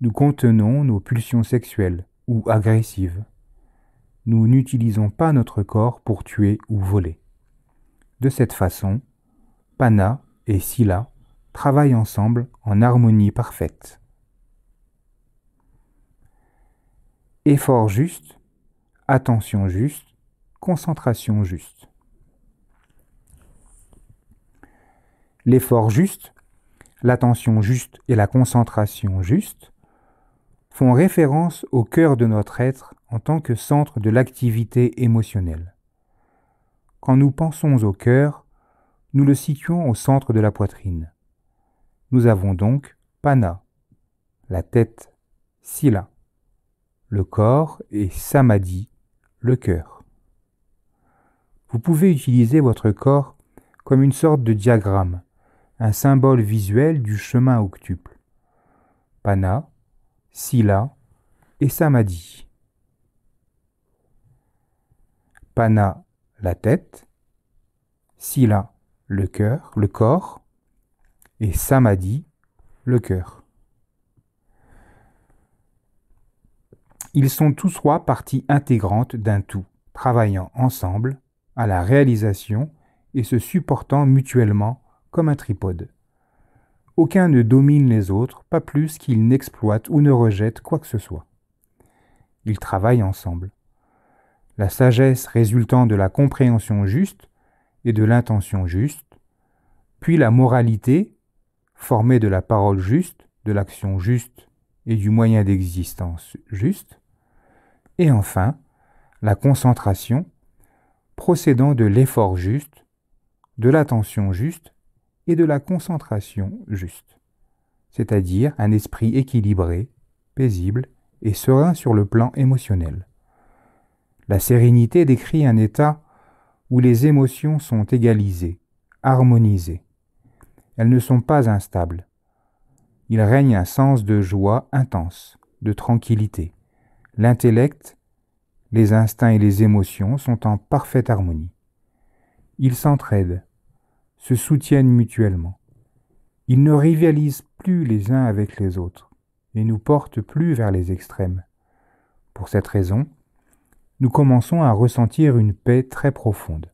nous contenons nos pulsions sexuelles ou agressives. Nous n'utilisons pas notre corps pour tuer ou voler. De cette façon, Pana et Sila travaillent ensemble en harmonie parfaite. Effort juste, attention juste, concentration juste. L'effort juste, l'attention juste et la concentration juste font référence au cœur de notre être en tant que centre de l'activité émotionnelle. Quand nous pensons au cœur, nous le situons au centre de la poitrine. Nous avons donc Pana, la tête, Sila, le corps et Samadhi, le cœur. Vous pouvez utiliser votre corps comme une sorte de diagramme, un symbole visuel du chemin octuple. Pana, Sila et Samadhi. Pana, la tête, Sila, le cœur, le corps, et Samadhi, le cœur. Ils sont tous trois parties intégrantes d'un tout, travaillant ensemble à la réalisation et se supportant mutuellement comme un tripode. Aucun ne domine les autres, pas plus qu'ils n'exploitent ou ne rejettent quoi que ce soit. Ils travaillent ensemble. La sagesse résultant de la compréhension juste et de l'intention juste, puis la moralité, formée de la parole juste, de l'action juste et du moyen d'existence juste, et enfin, la concentration, procédant de l'effort juste, de l'attention juste et de la concentration juste, c'est-à-dire un esprit équilibré, paisible et serein sur le plan émotionnel. La sérénité décrit un état où les émotions sont égalisées, harmonisées. Elles ne sont pas instables. Il règne un sens de joie intense, de tranquillité. L'intellect, les instincts et les émotions sont en parfaite harmonie. Ils s'entraident, se soutiennent mutuellement. Ils ne rivalisent plus les uns avec les autres et nous portent plus vers les extrêmes. Pour cette raison, nous commençons à ressentir une paix très profonde.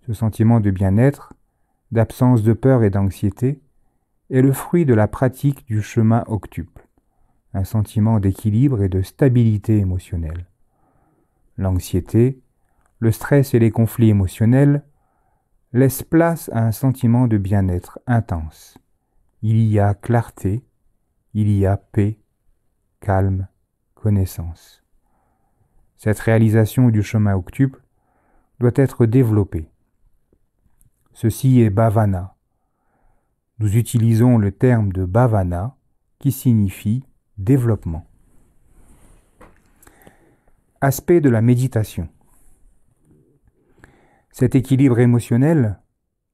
Ce sentiment de bien-être, d'absence de peur et d'anxiété, est le fruit de la pratique du chemin octuple, un sentiment d'équilibre et de stabilité émotionnelle. L'anxiété, le stress et les conflits émotionnels laissent place à un sentiment de bien-être intense. Il y a clarté, il y a paix, calme, connaissance. Cette réalisation du chemin octuple doit être développée. Ceci est bhavana. Nous utilisons le terme de bhavana qui signifie développement. Aspect de la méditation. Cet équilibre émotionnel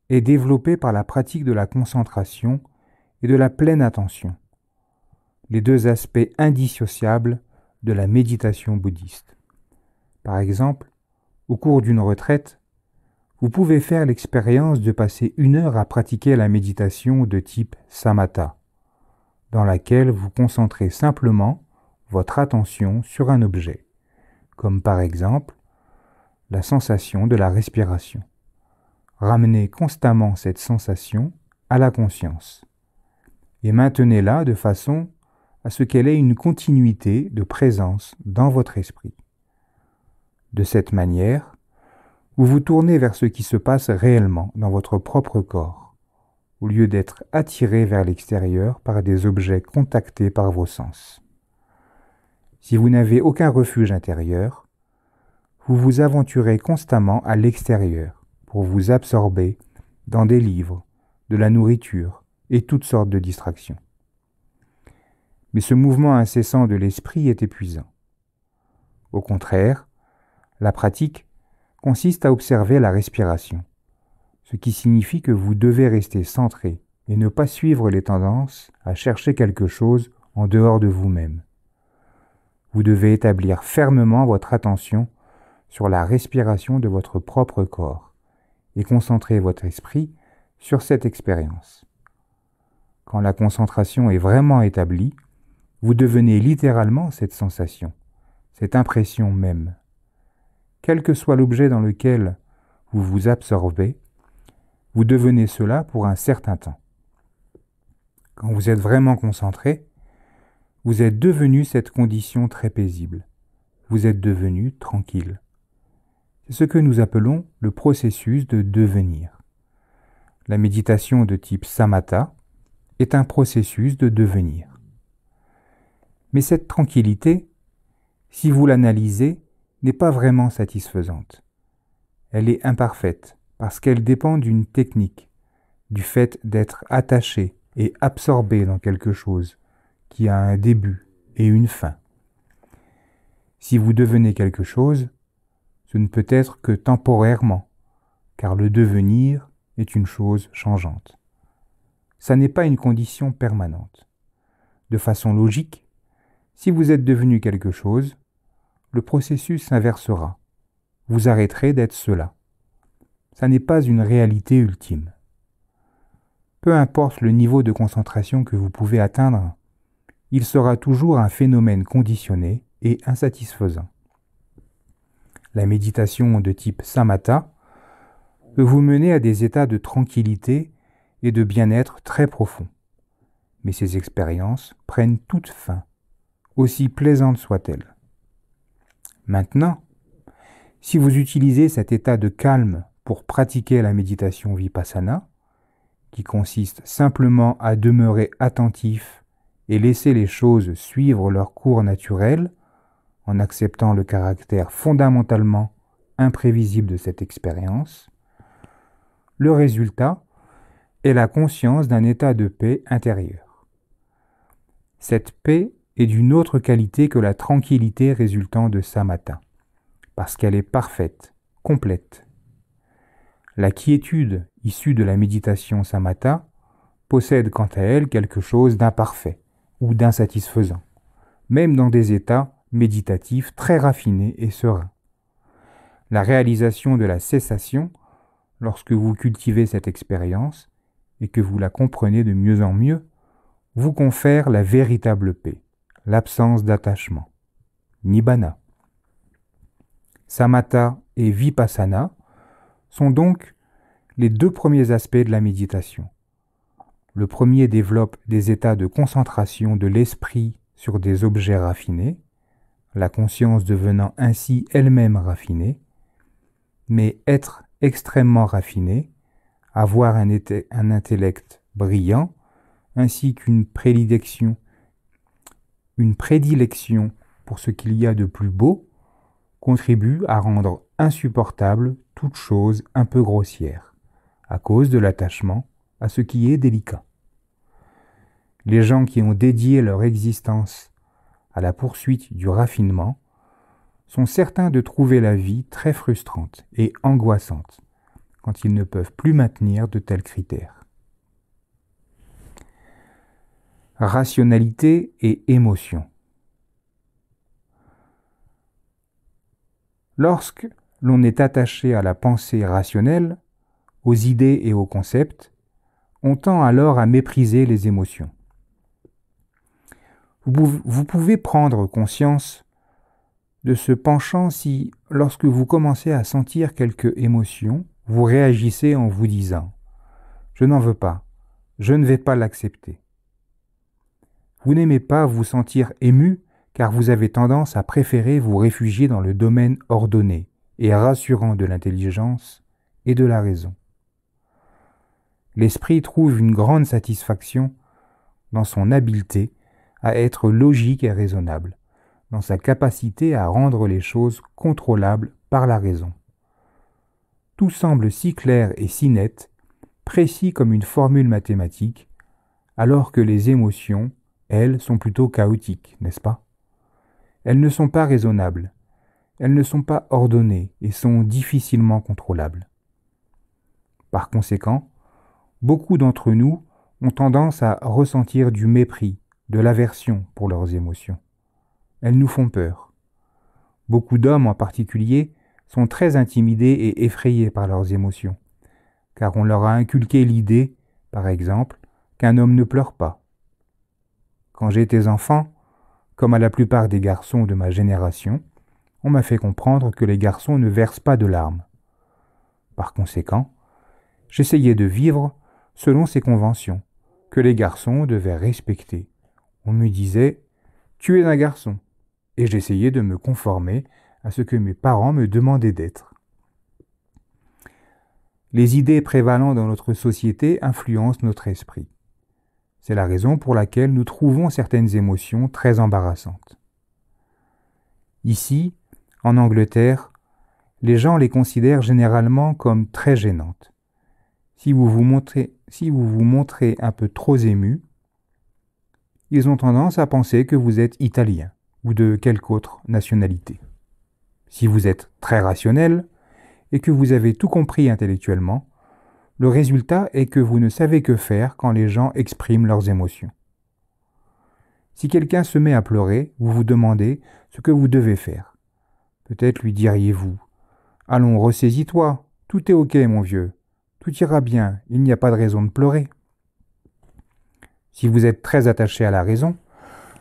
est développé par la pratique de la concentration et de la pleine attention, les deux aspects indissociables de la méditation bouddhiste. Par exemple, au cours d'une retraite, vous pouvez faire l'expérience de passer 1 heure à pratiquer la méditation de type samatha, dans laquelle vous concentrez simplement votre attention sur un objet, comme par exemple la sensation de la respiration. Ramenez constamment cette sensation à la conscience et maintenez-la de façon à ce qu'elle ait une continuité de présence dans votre esprit. De cette manière, vous vous tournez vers ce qui se passe réellement dans votre propre corps, au lieu d'être attiré vers l'extérieur par des objets contactés par vos sens. Si vous n'avez aucun refuge intérieur, vous vous aventurez constamment à l'extérieur pour vous absorber dans des livres, de la nourriture et toutes sortes de distractions. Mais ce mouvement incessant de l'esprit est épuisant. Au contraire, la pratique consiste à observer la respiration, ce qui signifie que vous devez rester centré et ne pas suivre les tendances à chercher quelque chose en dehors de vous-même. Vous devez établir fermement votre attention sur la respiration de votre propre corps et concentrez votre esprit sur cette expérience. Quand la concentration est vraiment établie, vous devenez littéralement cette sensation, cette impression même. Quel que soit l'objet dans lequel vous vous absorbez, vous devenez cela pour un certain temps. Quand vous êtes vraiment concentré, vous êtes devenu cette condition très paisible. Vous êtes devenu tranquille. C'est ce que nous appelons le processus de devenir. La méditation de type samatha est un processus de devenir. Mais cette tranquillité, si vous l'analysez, n'est pas vraiment satisfaisante. Elle est imparfaite parce qu'elle dépend d'une technique, du fait d'être attaché et absorbé dans quelque chose qui a un début et une fin. Si vous devenez quelque chose, ce ne peut être que temporairement, car le devenir est une chose changeante. Ça n'est pas une condition permanente. De façon logique, si vous êtes devenu quelque chose, le processus s'inversera. Vous arrêterez d'être cela. Ça n'est pas une réalité ultime. Peu importe le niveau de concentration que vous pouvez atteindre, il sera toujours un phénomène conditionné et insatisfaisant. La méditation de type samatha peut vous mener à des états de tranquillité et de bien-être très profonds. Mais ces expériences prennent toute fin, aussi plaisantes soient-elles. Maintenant, si vous utilisez cet état de calme pour pratiquer la méditation vipassana, qui consiste simplement à demeurer attentif et laisser les choses suivre leur cours naturel, en acceptant le caractère fondamentalement imprévisible de cette expérience, le résultat est la conscience d'un état de paix intérieure. Cette paix est d'une autre qualité que la tranquillité résultant de samatha, parce qu'elle est parfaite, complète. La quiétude issue de la méditation samatha possède quant à elle quelque chose d'imparfait ou d'insatisfaisant, même dans des états méditatifs très raffinés et sereins. La réalisation de la cessation, lorsque vous cultivez cette expérience et que vous la comprenez de mieux en mieux, vous confère la véritable paix, l'absence d'attachement, nibbana. Samatha et vipassana sont donc les deux premiers aspects de la méditation. Le premier développe des états de concentration de l'esprit sur des objets raffinés, la conscience devenant ainsi elle-même raffinée, mais être extrêmement raffiné, avoir un intellect brillant, ainsi qu'une prédilection pour ce qu'il y a de plus beau, contribue à rendre insupportable toute chose un peu grossière, à cause de l'attachement à ce qui est délicat. Les gens qui ont dédié leur existence à la poursuite du raffinement sont certains de trouver la vie très frustrante et angoissante quand ils ne peuvent plus maintenir de tels critères. Rationalité et émotion. Lorsque l'on est attaché à la pensée rationnelle, aux idées et aux concepts, on tend alors à mépriser les émotions. Vous pouvez prendre conscience de ce penchant si, lorsque vous commencez à sentir quelque émotion, vous réagissez en vous disant « Je n'en veux pas, je ne vais pas l'accepter ». Vous n'aimez pas vous sentir ému car vous avez tendance à préférer vous réfugier dans le domaine ordonné et rassurant de l'intelligence et de la raison. L'esprit trouve une grande satisfaction dans son habileté à être logique et raisonnable, dans sa capacité à rendre les choses contrôlables par la raison. Tout semble si clair et si net, précis comme une formule mathématique, alors que les émotions, elles, sont plutôt chaotiques, n'est-ce pas? Elles ne sont pas raisonnables, elles ne sont pas ordonnées et sont difficilement contrôlables. Par conséquent, beaucoup d'entre nous ont tendance à ressentir du mépris, de l'aversion pour leurs émotions. Elles nous font peur. Beaucoup d'hommes en particulier sont très intimidés et effrayés par leurs émotions, car on leur a inculqué l'idée, par exemple, qu'un homme ne pleure pas. Quand j'étais enfant, comme à la plupart des garçons de ma génération, on m'a fait comprendre que les garçons ne versent pas de larmes. Par conséquent, j'essayais de vivre selon ces conventions, que les garçons devaient respecter. On me disait « Tu es un garçon », et j'essayais de me conformer à ce que mes parents me demandaient d'être. Les idées prévalant dans notre société influencent notre esprit. C'est la raison pour laquelle nous trouvons certaines émotions très embarrassantes. Ici, en Angleterre, les gens les considèrent généralement comme très gênantes. Si vous vous montrez un peu trop ému, ils ont tendance à penser que vous êtes italien ou de quelque autre nationalité. Si vous êtes très rationnel et que vous avez tout compris intellectuellement, le résultat est que vous ne savez que faire quand les gens expriment leurs émotions. Si quelqu'un se met à pleurer, vous vous demandez ce que vous devez faire. Peut-être lui diriez-vous « Allons, ressaisis-toi, tout est ok mon vieux, tout ira bien, il n'y a pas de raison de pleurer. » Si vous êtes très attaché à la raison,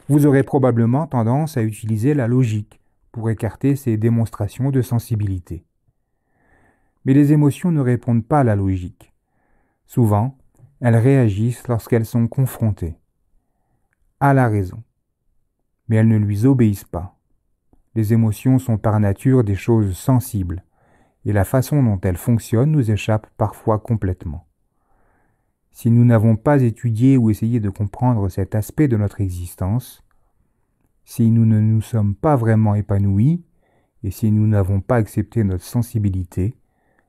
vous aurez probablement tendance à utiliser la logique pour écarter ces démonstrations de sensibilité. Mais les émotions ne répondent pas à la logique. Souvent, elles réagissent lorsqu'elles sont confrontées à la raison, mais elles ne lui obéissent pas. Les émotions sont par nature des choses sensibles, et la façon dont elles fonctionnent nous échappe parfois complètement. Si nous n'avons pas étudié ou essayé de comprendre cet aspect de notre existence, si nous ne nous sommes pas vraiment épanouis, et si nous n'avons pas accepté notre sensibilité,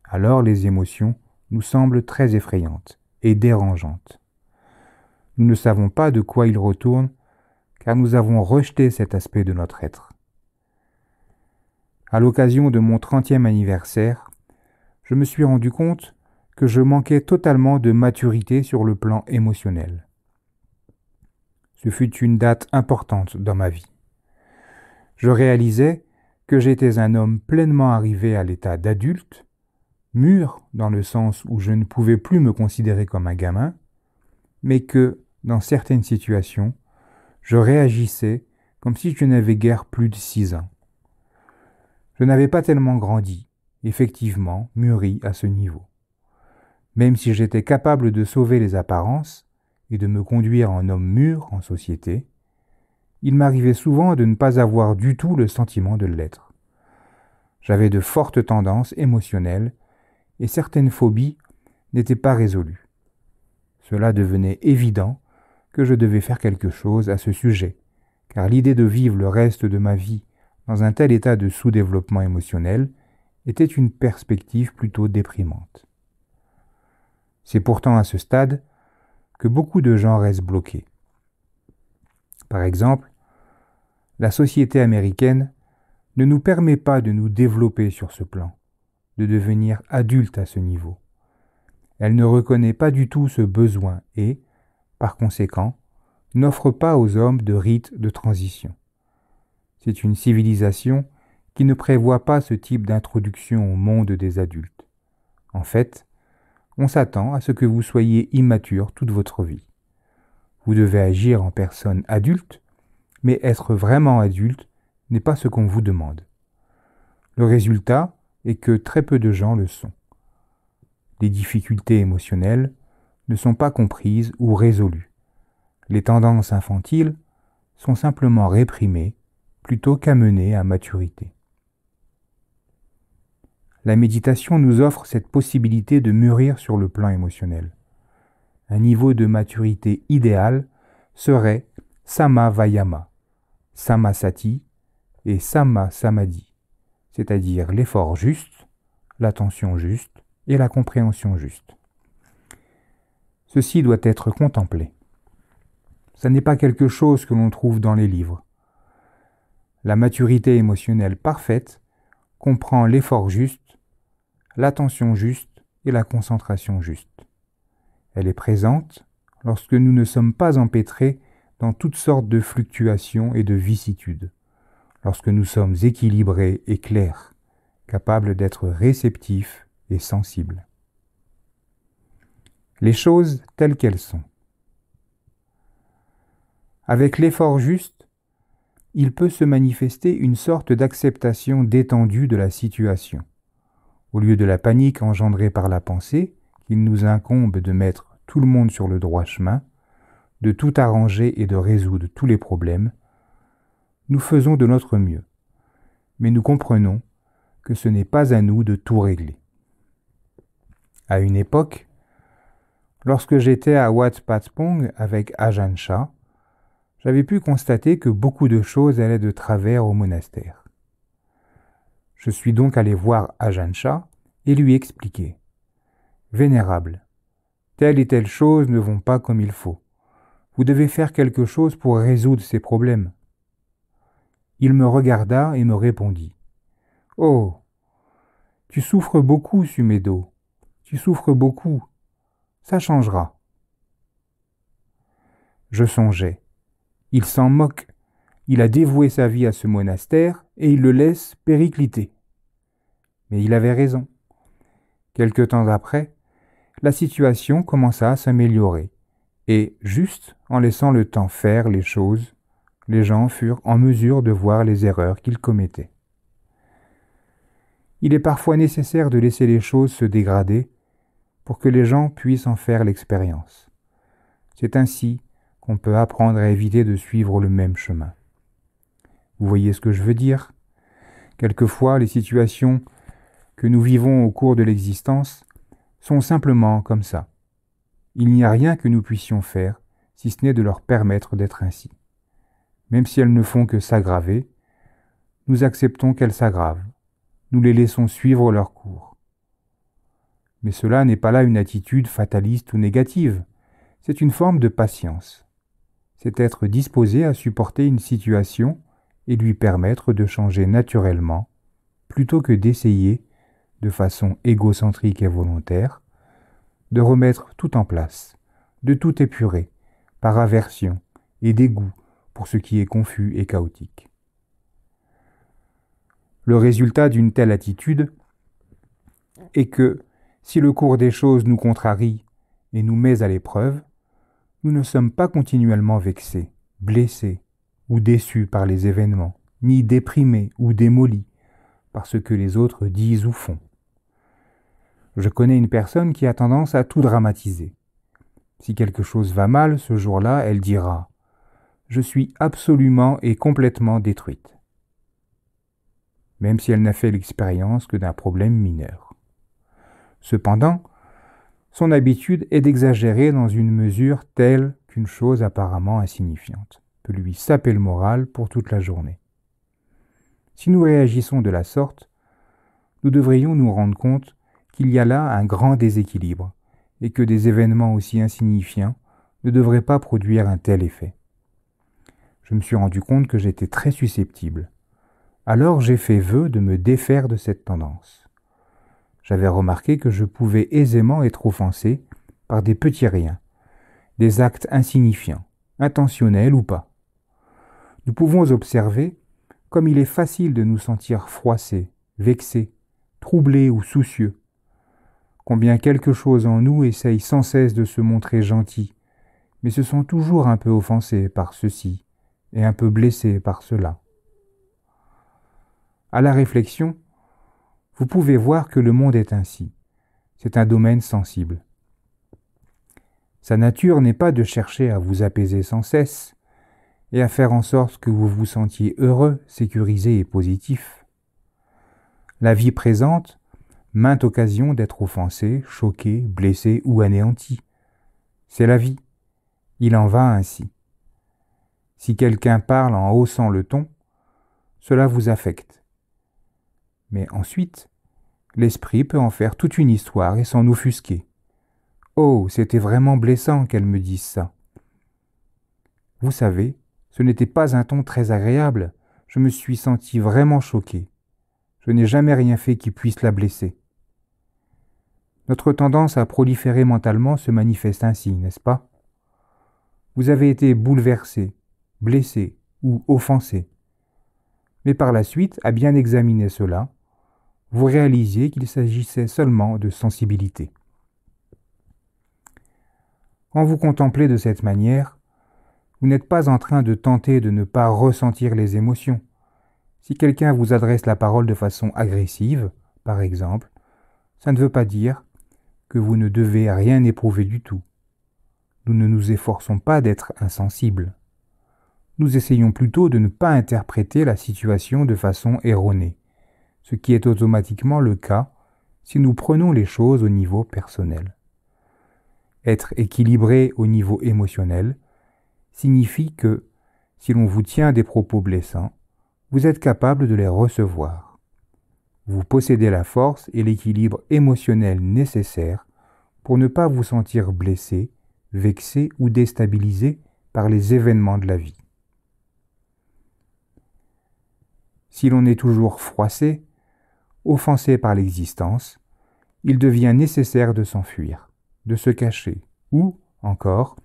alors les émotions nous semblent très effrayantes et dérangeantes. Nous ne savons pas de quoi il retourne, car nous avons rejeté cet aspect de notre être. À l'occasion de mon 30e anniversaire, je me suis rendu compte que je manquais totalement de maturité sur le plan émotionnel. Ce fut une date importante dans ma vie. Je réalisais que j'étais un homme pleinement arrivé à l'état d'adulte, mûr dans le sens où je ne pouvais plus me considérer comme un gamin, mais que, dans certaines situations, je réagissais comme si je n'avais guère plus de 6 ans. Je n'avais pas tellement grandi, effectivement mûri à ce niveau. Même si j'étais capable de sauver les apparences et de me conduire en homme mûr en société, il m'arrivait souvent de ne pas avoir du tout le sentiment de l'être. J'avais de fortes tendances émotionnelles et certaines phobies n'étaient pas résolues. Cela devenait évident que je devais faire quelque chose à ce sujet, car l'idée de vivre le reste de ma vie dans un tel état de sous-développement émotionnel était une perspective plutôt déprimante. C'est pourtant à ce stade que beaucoup de gens restent bloqués. Par exemple, la société américaine ne nous permet pas de nous développer sur ce plan, de devenir adultes à ce niveau. Elle ne reconnaît pas du tout ce besoin et, par conséquent, n'offre pas aux hommes de rite de transition. C'est une civilisation qui ne prévoit pas ce type d'introduction au monde des adultes. En fait, on s'attend à ce que vous soyez immature toute votre vie. Vous devez agir en personne adulte, mais être vraiment adulte n'est pas ce qu'on vous demande. Le résultat est que très peu de gens le sont. Les difficultés émotionnelles ne sont pas comprises ou résolues. Les tendances infantiles sont simplement réprimées plutôt qu'amenées à maturité. La méditation nous offre cette possibilité de mûrir sur le plan émotionnel. Un niveau de maturité idéal serait Samma Vayama, Samasati et Samma Samadhi, c'est-à-dire l'effort juste, l'attention juste et la compréhension juste. Ceci doit être contemplé. Ce n'est pas quelque chose que l'on trouve dans les livres. La maturité émotionnelle parfaite comprend l'effort juste, l'attention juste et la concentration juste. Elle est présente lorsque nous ne sommes pas empêtrés dans toutes sortes de fluctuations et de vicissitudes, lorsque nous sommes équilibrés et clairs, capable d'être réceptif et sensible. Les choses telles qu'elles sont. Avec l'effort juste, il peut se manifester une sorte d'acceptation détendue de la situation. Au lieu de la panique engendrée par la pensée, qu'il nous incombe de mettre tout le monde sur le droit chemin, de tout arranger et de résoudre tous les problèmes, nous faisons de notre mieux. Mais nous comprenons que ce n'est pas à nous de tout régler. À une époque, lorsque j'étais à Wat Patpong avec Ajahn Chah, j'avais pu constater que beaucoup de choses allaient de travers au monastère. Je suis donc allé voir Ajahn Chah et lui expliquer. Vénérable, telle et telle chose ne vont pas comme il faut. Vous devez faire quelque chose pour résoudre ces problèmes. Il me regarda et me répondit. Oh, tu souffres beaucoup, Sumedo. Tu souffres beaucoup. Ça changera. Je songeais. Il s'en moque. Il a dévoué sa vie à ce monastère et il le laisse péricliter. Mais il avait raison. Quelque temps après, la situation commença à s'améliorer. Et, juste en laissant le temps faire les choses, les gens furent en mesure de voir les erreurs qu'ils commettaient. Il est parfois nécessaire de laisser les choses se dégrader pour que les gens puissent en faire l'expérience. C'est ainsi qu'on peut apprendre à éviter de suivre le même chemin. Vous voyez ce que je veux dire? Quelquefois, les situations que nous vivons au cours de l'existence sont simplement comme ça. Il n'y a rien que nous puissions faire, si ce n'est de leur permettre d'être ainsi. Même si elles ne font que s'aggraver, nous acceptons qu'elles s'aggravent. Nous les laissons suivre leur cours. Mais cela n'est pas là une attitude fataliste ou négative. C'est une forme de patience. C'est être disposé à supporter une situation et lui permettre de changer naturellement, plutôt que d'essayer, de façon égocentrique et volontaire, de remettre tout en place, de tout épurer, par aversion et dégoût pour ce qui est confus et chaotique. Le résultat d'une telle attitude est que, si le cours des choses nous contrarie et nous met à l'épreuve, nous ne sommes pas continuellement vexés, blessés ou déçus par les événements, ni déprimés ou démolis par ce que les autres disent ou font. Je connais une personne qui a tendance à tout dramatiser. Si quelque chose va mal ce jour-là, elle dira « Je suis absolument et complètement détruite », même si elle n'a fait l'expérience que d'un problème mineur. Cependant, son habitude est d'exagérer dans une mesure telle qu'une chose apparemment insignifiante peut lui saper le moral pour toute la journée. Si nous réagissons de la sorte, nous devrions nous rendre compte qu'il y a là un grand déséquilibre et que des événements aussi insignifiants ne devraient pas produire un tel effet. Je me suis rendu compte que j'étais très susceptible. Alors j'ai fait vœu de me défaire de cette tendance. J'avais remarqué que je pouvais aisément être offensé par des petits riens, des actes insignifiants, intentionnels ou pas. Nous pouvons observer comme il est facile de nous sentir froissés, vexés, troublés ou soucieux, combien quelque chose en nous essaye sans cesse de se montrer gentil, mais se sent toujours un peu offensé par ceci et un peu blessé par cela. À la réflexion, vous pouvez voir que le monde est ainsi. C'est un domaine sensible. Sa nature n'est pas de chercher à vous apaiser sans cesse et à faire en sorte que vous vous sentiez heureux, sécurisé et positif. La vie présente maintes occasions d'être offensé, choqué, blessé ou anéanti. C'est la vie. Il en va ainsi. Si quelqu'un parle en haussant le ton, cela vous affecte. Mais ensuite, l'esprit peut en faire toute une histoire et s'en offusquer. Oh, c'était vraiment blessant qu'elle me dise ça. Vous savez, ce n'était pas un ton très agréable. Je me suis senti vraiment choqué. Je n'ai jamais rien fait qui puisse la blesser. Notre tendance à proliférer mentalement se manifeste ainsi, n'est-ce pas? Vous avez été bouleversé, blessé ou offensé. Mais par la suite, à bien examiner cela, vous réalisiez qu'il s'agissait seulement de sensibilité. Quand vous contemplez de cette manière, vous n'êtes pas en train de tenter de ne pas ressentir les émotions. Si quelqu'un vous adresse la parole de façon agressive, par exemple, ça ne veut pas dire que vous ne devez rien éprouver du tout. Nous ne nous efforçons pas d'être insensibles. Nous essayons plutôt de ne pas interpréter la situation de façon erronée, ce qui est automatiquement le cas si nous prenons les choses au niveau personnel. Être équilibré au niveau émotionnel signifie que, si l'on vous tient des propos blessants, vous êtes capable de les recevoir. Vous possédez la force et l'équilibre émotionnel nécessaires pour ne pas vous sentir blessé, vexé ou déstabilisé par les événements de la vie. Si l'on est toujours froissé, offensé par l'existence, il devient nécessaire de s'enfuir, de se cacher, ou, encore,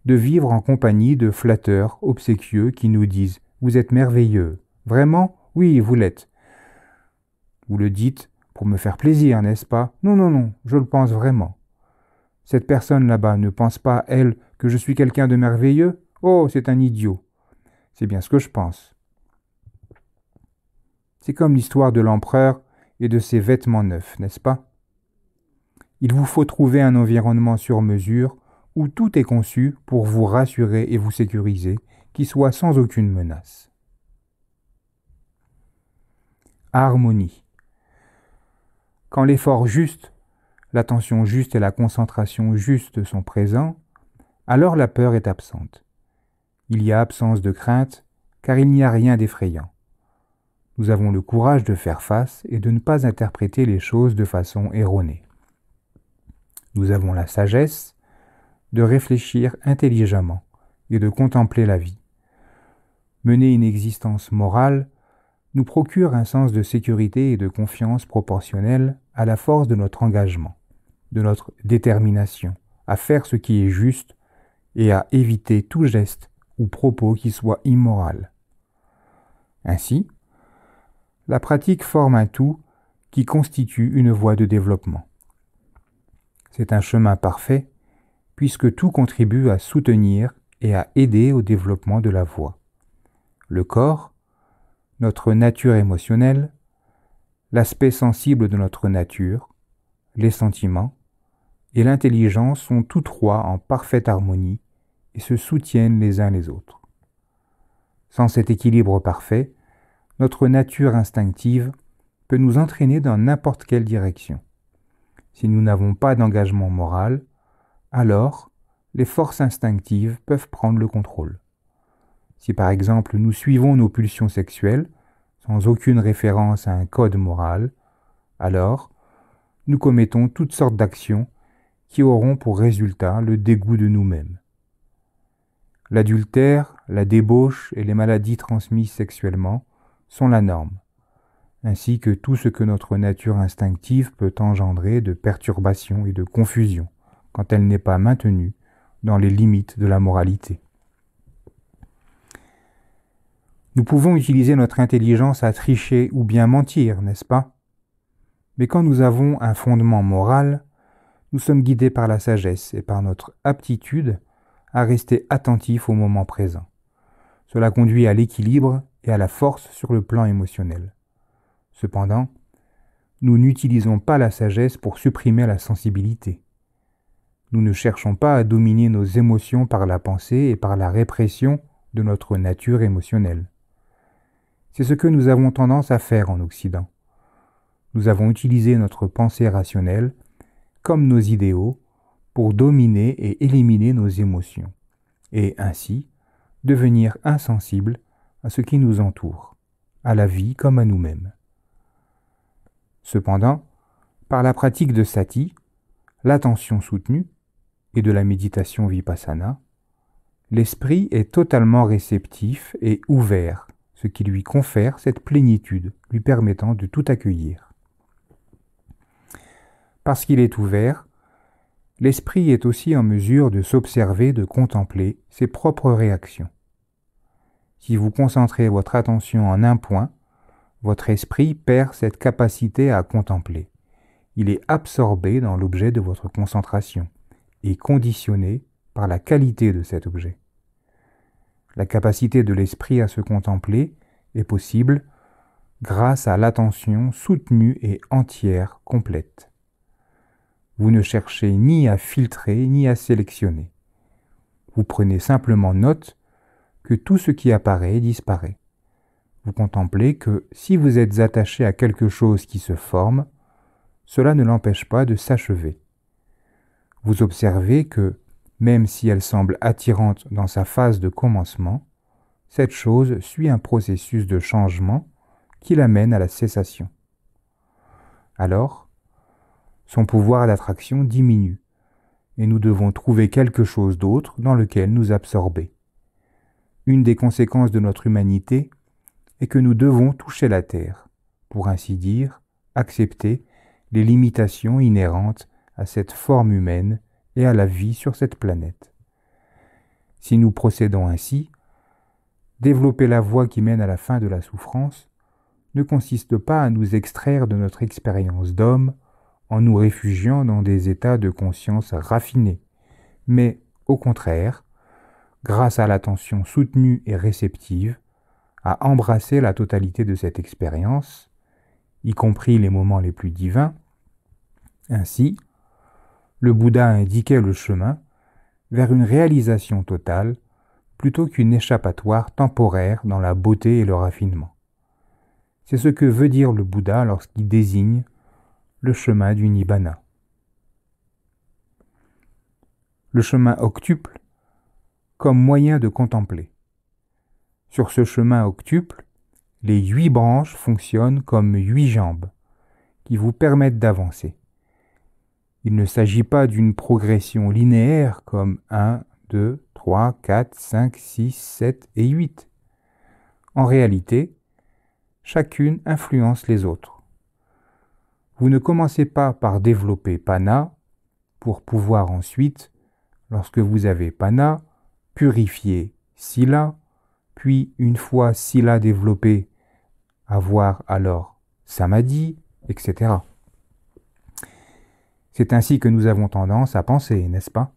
de vivre en compagnie de flatteurs obséquieux qui nous disent « Vous êtes merveilleux ». Vraiment ? Oui, vous l'êtes. Vous le dites pour me faire plaisir, n'est-ce pas ? Non, non, non, je le pense vraiment. Cette personne là-bas ne pense pas, elle, que je suis quelqu'un de merveilleux ? Oh, c'est un idiot. C'est bien ce que je pense. C'est comme l'histoire de l'empereur et de ses vêtements neufs, n'est-ce pas ? Il vous faut trouver un environnement sur mesure où tout est conçu pour vous rassurer et vous sécuriser, qui soit sans aucune menace. Harmonie. Quand l'effort juste, l'attention juste et la concentration juste sont présents, alors la peur est absente. Il y a absence de crainte, car il n'y a rien d'effrayant. Nous avons le courage de faire face et de ne pas interpréter les choses de façon erronée. Nous avons la sagesse de réfléchir intelligemment et de contempler la vie. Mener une existence morale nous procure un sens de sécurité et de confiance proportionnel à la force de notre engagement, de notre détermination à faire ce qui est juste et à éviter tout geste ou propos qui soit immoral. Ainsi, la pratique forme un tout qui constitue une voie de développement. C'est un chemin parfait puisque tout contribue à soutenir et à aider au développement de la voie. Le corps, notre nature émotionnelle, l'aspect sensible de notre nature, les sentiments et l'intelligence sont tous trois en parfaite harmonie et se soutiennent les uns les autres. Sans cet équilibre parfait, notre nature instinctive peut nous entraîner dans n'importe quelle direction. Si nous n'avons pas d'engagement moral, alors les forces instinctives peuvent prendre le contrôle. Si par exemple nous suivons nos pulsions sexuelles sans aucune référence à un code moral, alors nous commettons toutes sortes d'actions qui auront pour résultat le dégoût de nous-mêmes. L'adultère, la débauche et les maladies transmises sexuellement sont la norme, ainsi que tout ce que notre nature instinctive peut engendrer de perturbations et de confusion quand elle n'est pas maintenue dans les limites de la moralité. Nous pouvons utiliser notre intelligence à tricher ou bien mentir, n'est-ce pas ? Mais quand nous avons un fondement moral, nous sommes guidés par la sagesse et par notre aptitude à rester attentifs au moment présent. Cela conduit à l'équilibre et à la force sur le plan émotionnel. Cependant, nous n'utilisons pas la sagesse pour supprimer la sensibilité. Nous ne cherchons pas à dominer nos émotions par la pensée et par la répression de notre nature émotionnelle. C'est ce que nous avons tendance à faire en Occident. Nous avons utilisé notre pensée rationnelle, comme nos idéaux, pour dominer et éliminer nos émotions, et ainsi devenir insensibles à ce qui nous entoure, à la vie comme à nous-mêmes. Cependant, par la pratique de sati, l'attention soutenue, et de la méditation vipassana, l'esprit est totalement réceptif et ouvert, ce qui lui confère cette plénitude, lui permettant de tout accueillir. Parce qu'il est ouvert, l'esprit est aussi en mesure de s'observer, de contempler ses propres réactions. Si vous concentrez votre attention en un point, votre esprit perd cette capacité à contempler. Il est absorbé dans l'objet de votre concentration et conditionné par la qualité de cet objet. La capacité de l'esprit à se contempler est possible grâce à l'attention soutenue et entière, complète. Vous ne cherchez ni à filtrer ni à sélectionner. Vous prenez simplement note que tout ce qui apparaît disparaît. Vous contemplez que si vous êtes attaché à quelque chose qui se forme, cela ne l'empêche pas de s'achever. Vous observez que, même si elle semble attirante dans sa phase de commencement, cette chose suit un processus de changement qui l'amène à la cessation. Alors, son pouvoir d'attraction diminue et nous devons trouver quelque chose d'autre dans lequel nous absorber. Une des conséquences de notre humanité est que nous devons toucher la terre, pour ainsi dire, accepter les limitations inhérentes à cette forme humaine et à la vie sur cette planète. Si nous procédons ainsi, développer la voie qui mène à la fin de la souffrance ne consiste pas à nous extraire de notre expérience d'homme en nous réfugiant dans des états de conscience raffinés, mais au contraire, grâce à l'attention soutenue et réceptive, à embrasser la totalité de cette expérience, y compris les moments les plus divins. Ainsi, le Bouddha indiquait le chemin vers une réalisation totale plutôt qu'une échappatoire temporaire dans la beauté et le raffinement. C'est ce que veut dire le Bouddha lorsqu'il désigne le chemin du Nibbana. Le chemin octuple comme moyen de contempler. Sur ce chemin octuple, les 8 branches fonctionnent comme 8 jambes qui vous permettent d'avancer. Il ne s'agit pas d'une progression linéaire comme 1, 2, 3, 4, 5, 6, 7 et 8. En réalité, chacune influence les autres. Vous ne commencez pas par développer Pana pour pouvoir ensuite, lorsque vous avez Pana, purifier Sila, puis une fois Sila développé, avoir alors Samadhi, etc. C'est ainsi que nous avons tendance à penser, n'est-ce pas?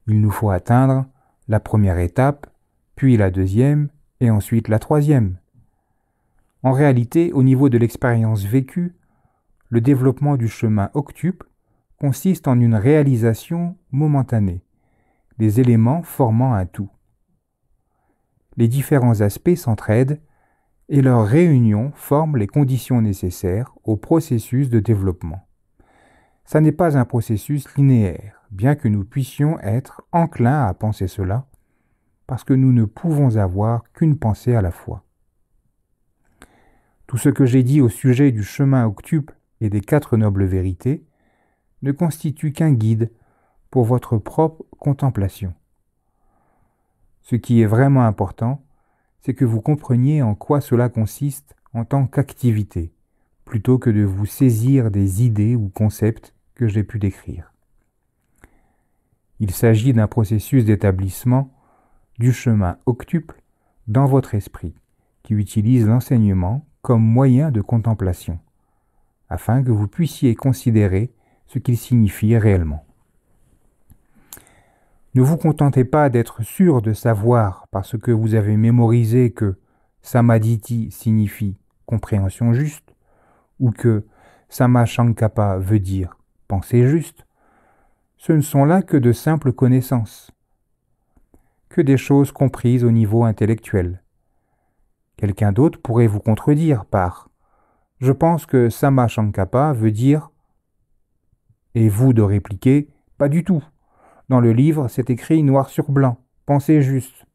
Il nous faut atteindre la première étape, puis la deuxième, et ensuite la troisième. En réalité, au niveau de l'expérience vécue, le développement du chemin octuple consiste en une réalisation momentanée, les éléments formant un tout. Les différents aspects s'entraident et leur réunion forme les conditions nécessaires au processus de développement. Ça n'est pas un processus linéaire, bien que nous puissions être enclins à penser cela, parce que nous ne pouvons avoir qu'une pensée à la fois. Tout ce que j'ai dit au sujet du chemin octuple et des 4 nobles vérités ne constitue qu'un guide pour votre propre contemplation. Ce qui est vraiment important, c'est que vous compreniez en quoi cela consiste en tant qu'activité, plutôt que de vous saisir des idées ou concepts que j'ai pu décrire. Il s'agit d'un processus d'établissement du chemin octuple dans votre esprit, qui utilise l'enseignement comme moyen de contemplation, afin que vous puissiez considérer ce qu'il signifie réellement. Ne vous contentez pas d'être sûr de savoir parce que vous avez mémorisé que Samadhi signifie compréhension juste, ou que Sammasankappa veut dire pensée juste. Ce ne sont là que de simples connaissances, que des choses comprises au niveau intellectuel. Quelqu'un d'autre pourrait vous contredire par « Je pense que Sammasankappa veut dire » et vous de répliquer « Pas du tout. Dans le livre, c'est écrit noir sur blanc, pensée juste.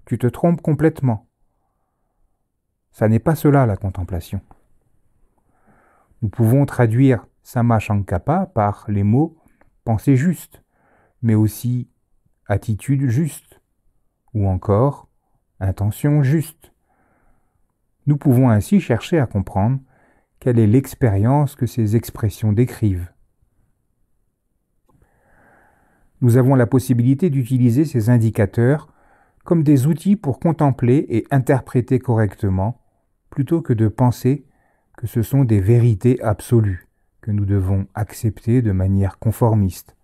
Tu te trompes complètement. » Ça n'est pas cela la contemplation. Nous pouvons traduire Sammasankappa par les mots pensée juste, mais aussi attitude juste, ou encore intention juste. Nous pouvons ainsi chercher à comprendre quelle est l'expérience que ces expressions décrivent. Nous avons la possibilité d'utiliser ces indicateurs comme des outils pour contempler et interpréter correctement plutôt que de penser que ce sont des vérités absolues que nous devons accepter de manière conformiste,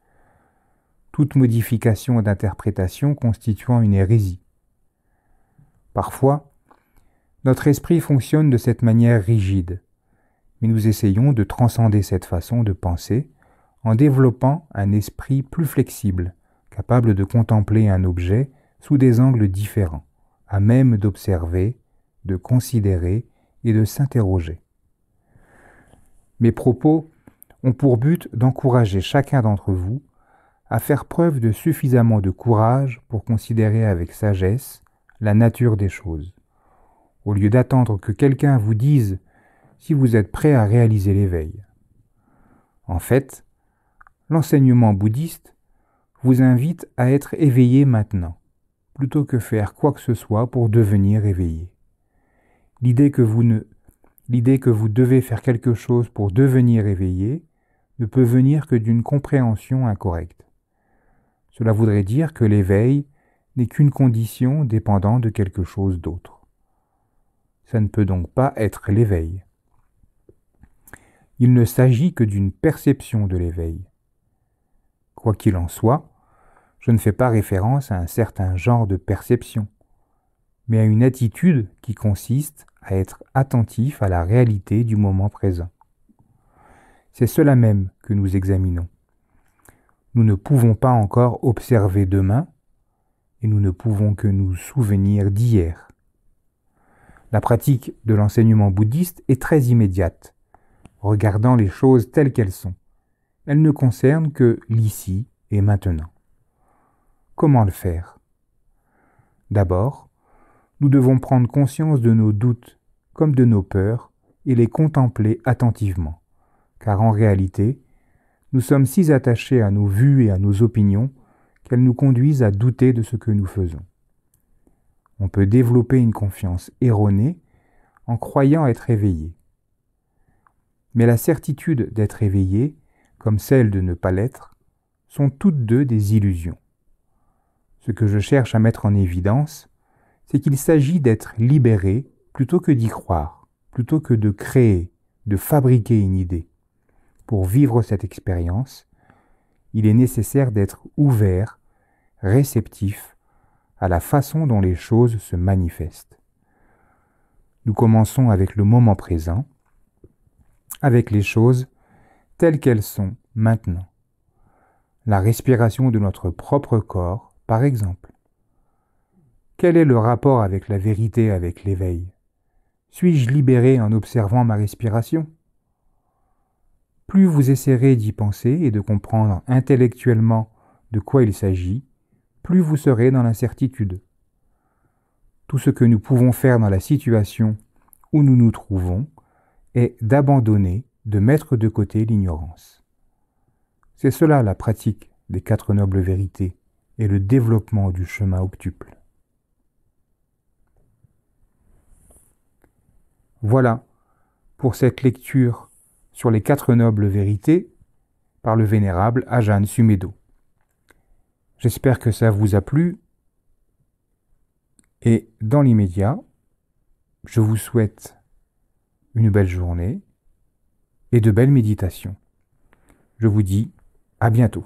toute modification d'interprétation constituant une hérésie. Parfois, notre esprit fonctionne de cette manière rigide, mais nous essayons de transcender cette façon de penser en développant un esprit plus flexible, capable de contempler un objet sous des angles différents, à même d'observer, de considérer et de s'interroger. Mes propos ont pour but d'encourager chacun d'entre vous à faire preuve de suffisamment de courage pour considérer avec sagesse la nature des choses, au lieu d'attendre que quelqu'un vous dise si vous êtes prêt à réaliser l'éveil. En fait, l'enseignement bouddhiste vous invite à être éveillé maintenant, plutôt que faire quoi que ce soit pour devenir éveillé. L'idée que vous devez faire quelque chose pour devenir éveillé ne peut venir que d'une compréhension incorrecte. Cela voudrait dire que l'éveil n'est qu'une condition dépendant de quelque chose d'autre. Ça ne peut donc pas être l'éveil. Il ne s'agit que d'une perception de l'éveil. Quoi qu'il en soit, je ne fais pas référence à un certain genre de perception, mais à une attitude qui consiste à être attentif à la réalité du moment présent. C'est cela même que nous examinons. Nous ne pouvons pas encore observer demain, et nous ne pouvons que nous souvenir d'hier. La pratique de l'enseignement bouddhiste est très immédiate, regardant les choses telles qu'elles sont. Elle ne concerne que l'ici et maintenant. Comment le faire? D'abord, nous devons prendre conscience de nos doutes comme de nos peurs et les contempler attentivement, car en réalité, nous sommes si attachés à nos vues et à nos opinions qu'elles nous conduisent à douter de ce que nous faisons. On peut développer une confiance erronée en croyant être éveillé. Mais la certitude d'être éveillé, comme celle de ne pas l'être, sont toutes deux des illusions. Ce que je cherche à mettre en évidence, c'est qu'il s'agit d'être libéré plutôt que d'y croire, plutôt que de créer, de fabriquer une idée. Pour vivre cette expérience, il est nécessaire d'être ouvert, réceptif à la façon dont les choses se manifestent. Nous commençons avec le moment présent, avec les choses telles qu'elles sont maintenant. La respiration de notre propre corps, par exemple. Quel est le rapport avec la vérité, avec l'éveil? Suis-je libéré en observant ma respiration? Plus vous essaierez d'y penser et de comprendre intellectuellement de quoi il s'agit, plus vous serez dans l'incertitude. Tout ce que nous pouvons faire dans la situation où nous nous trouvons est d'abandonner, de mettre de côté l'ignorance. C'est cela la pratique des 4 nobles vérités et le développement du chemin octuple. Voilà pour cette lecture sur les 4 nobles vérités par le vénérable Ajahn Sumedho. J'espère que ça vous a plu et dans l'immédiat, je vous souhaite une belle journée et de belles méditations. Je vous dis à bientôt.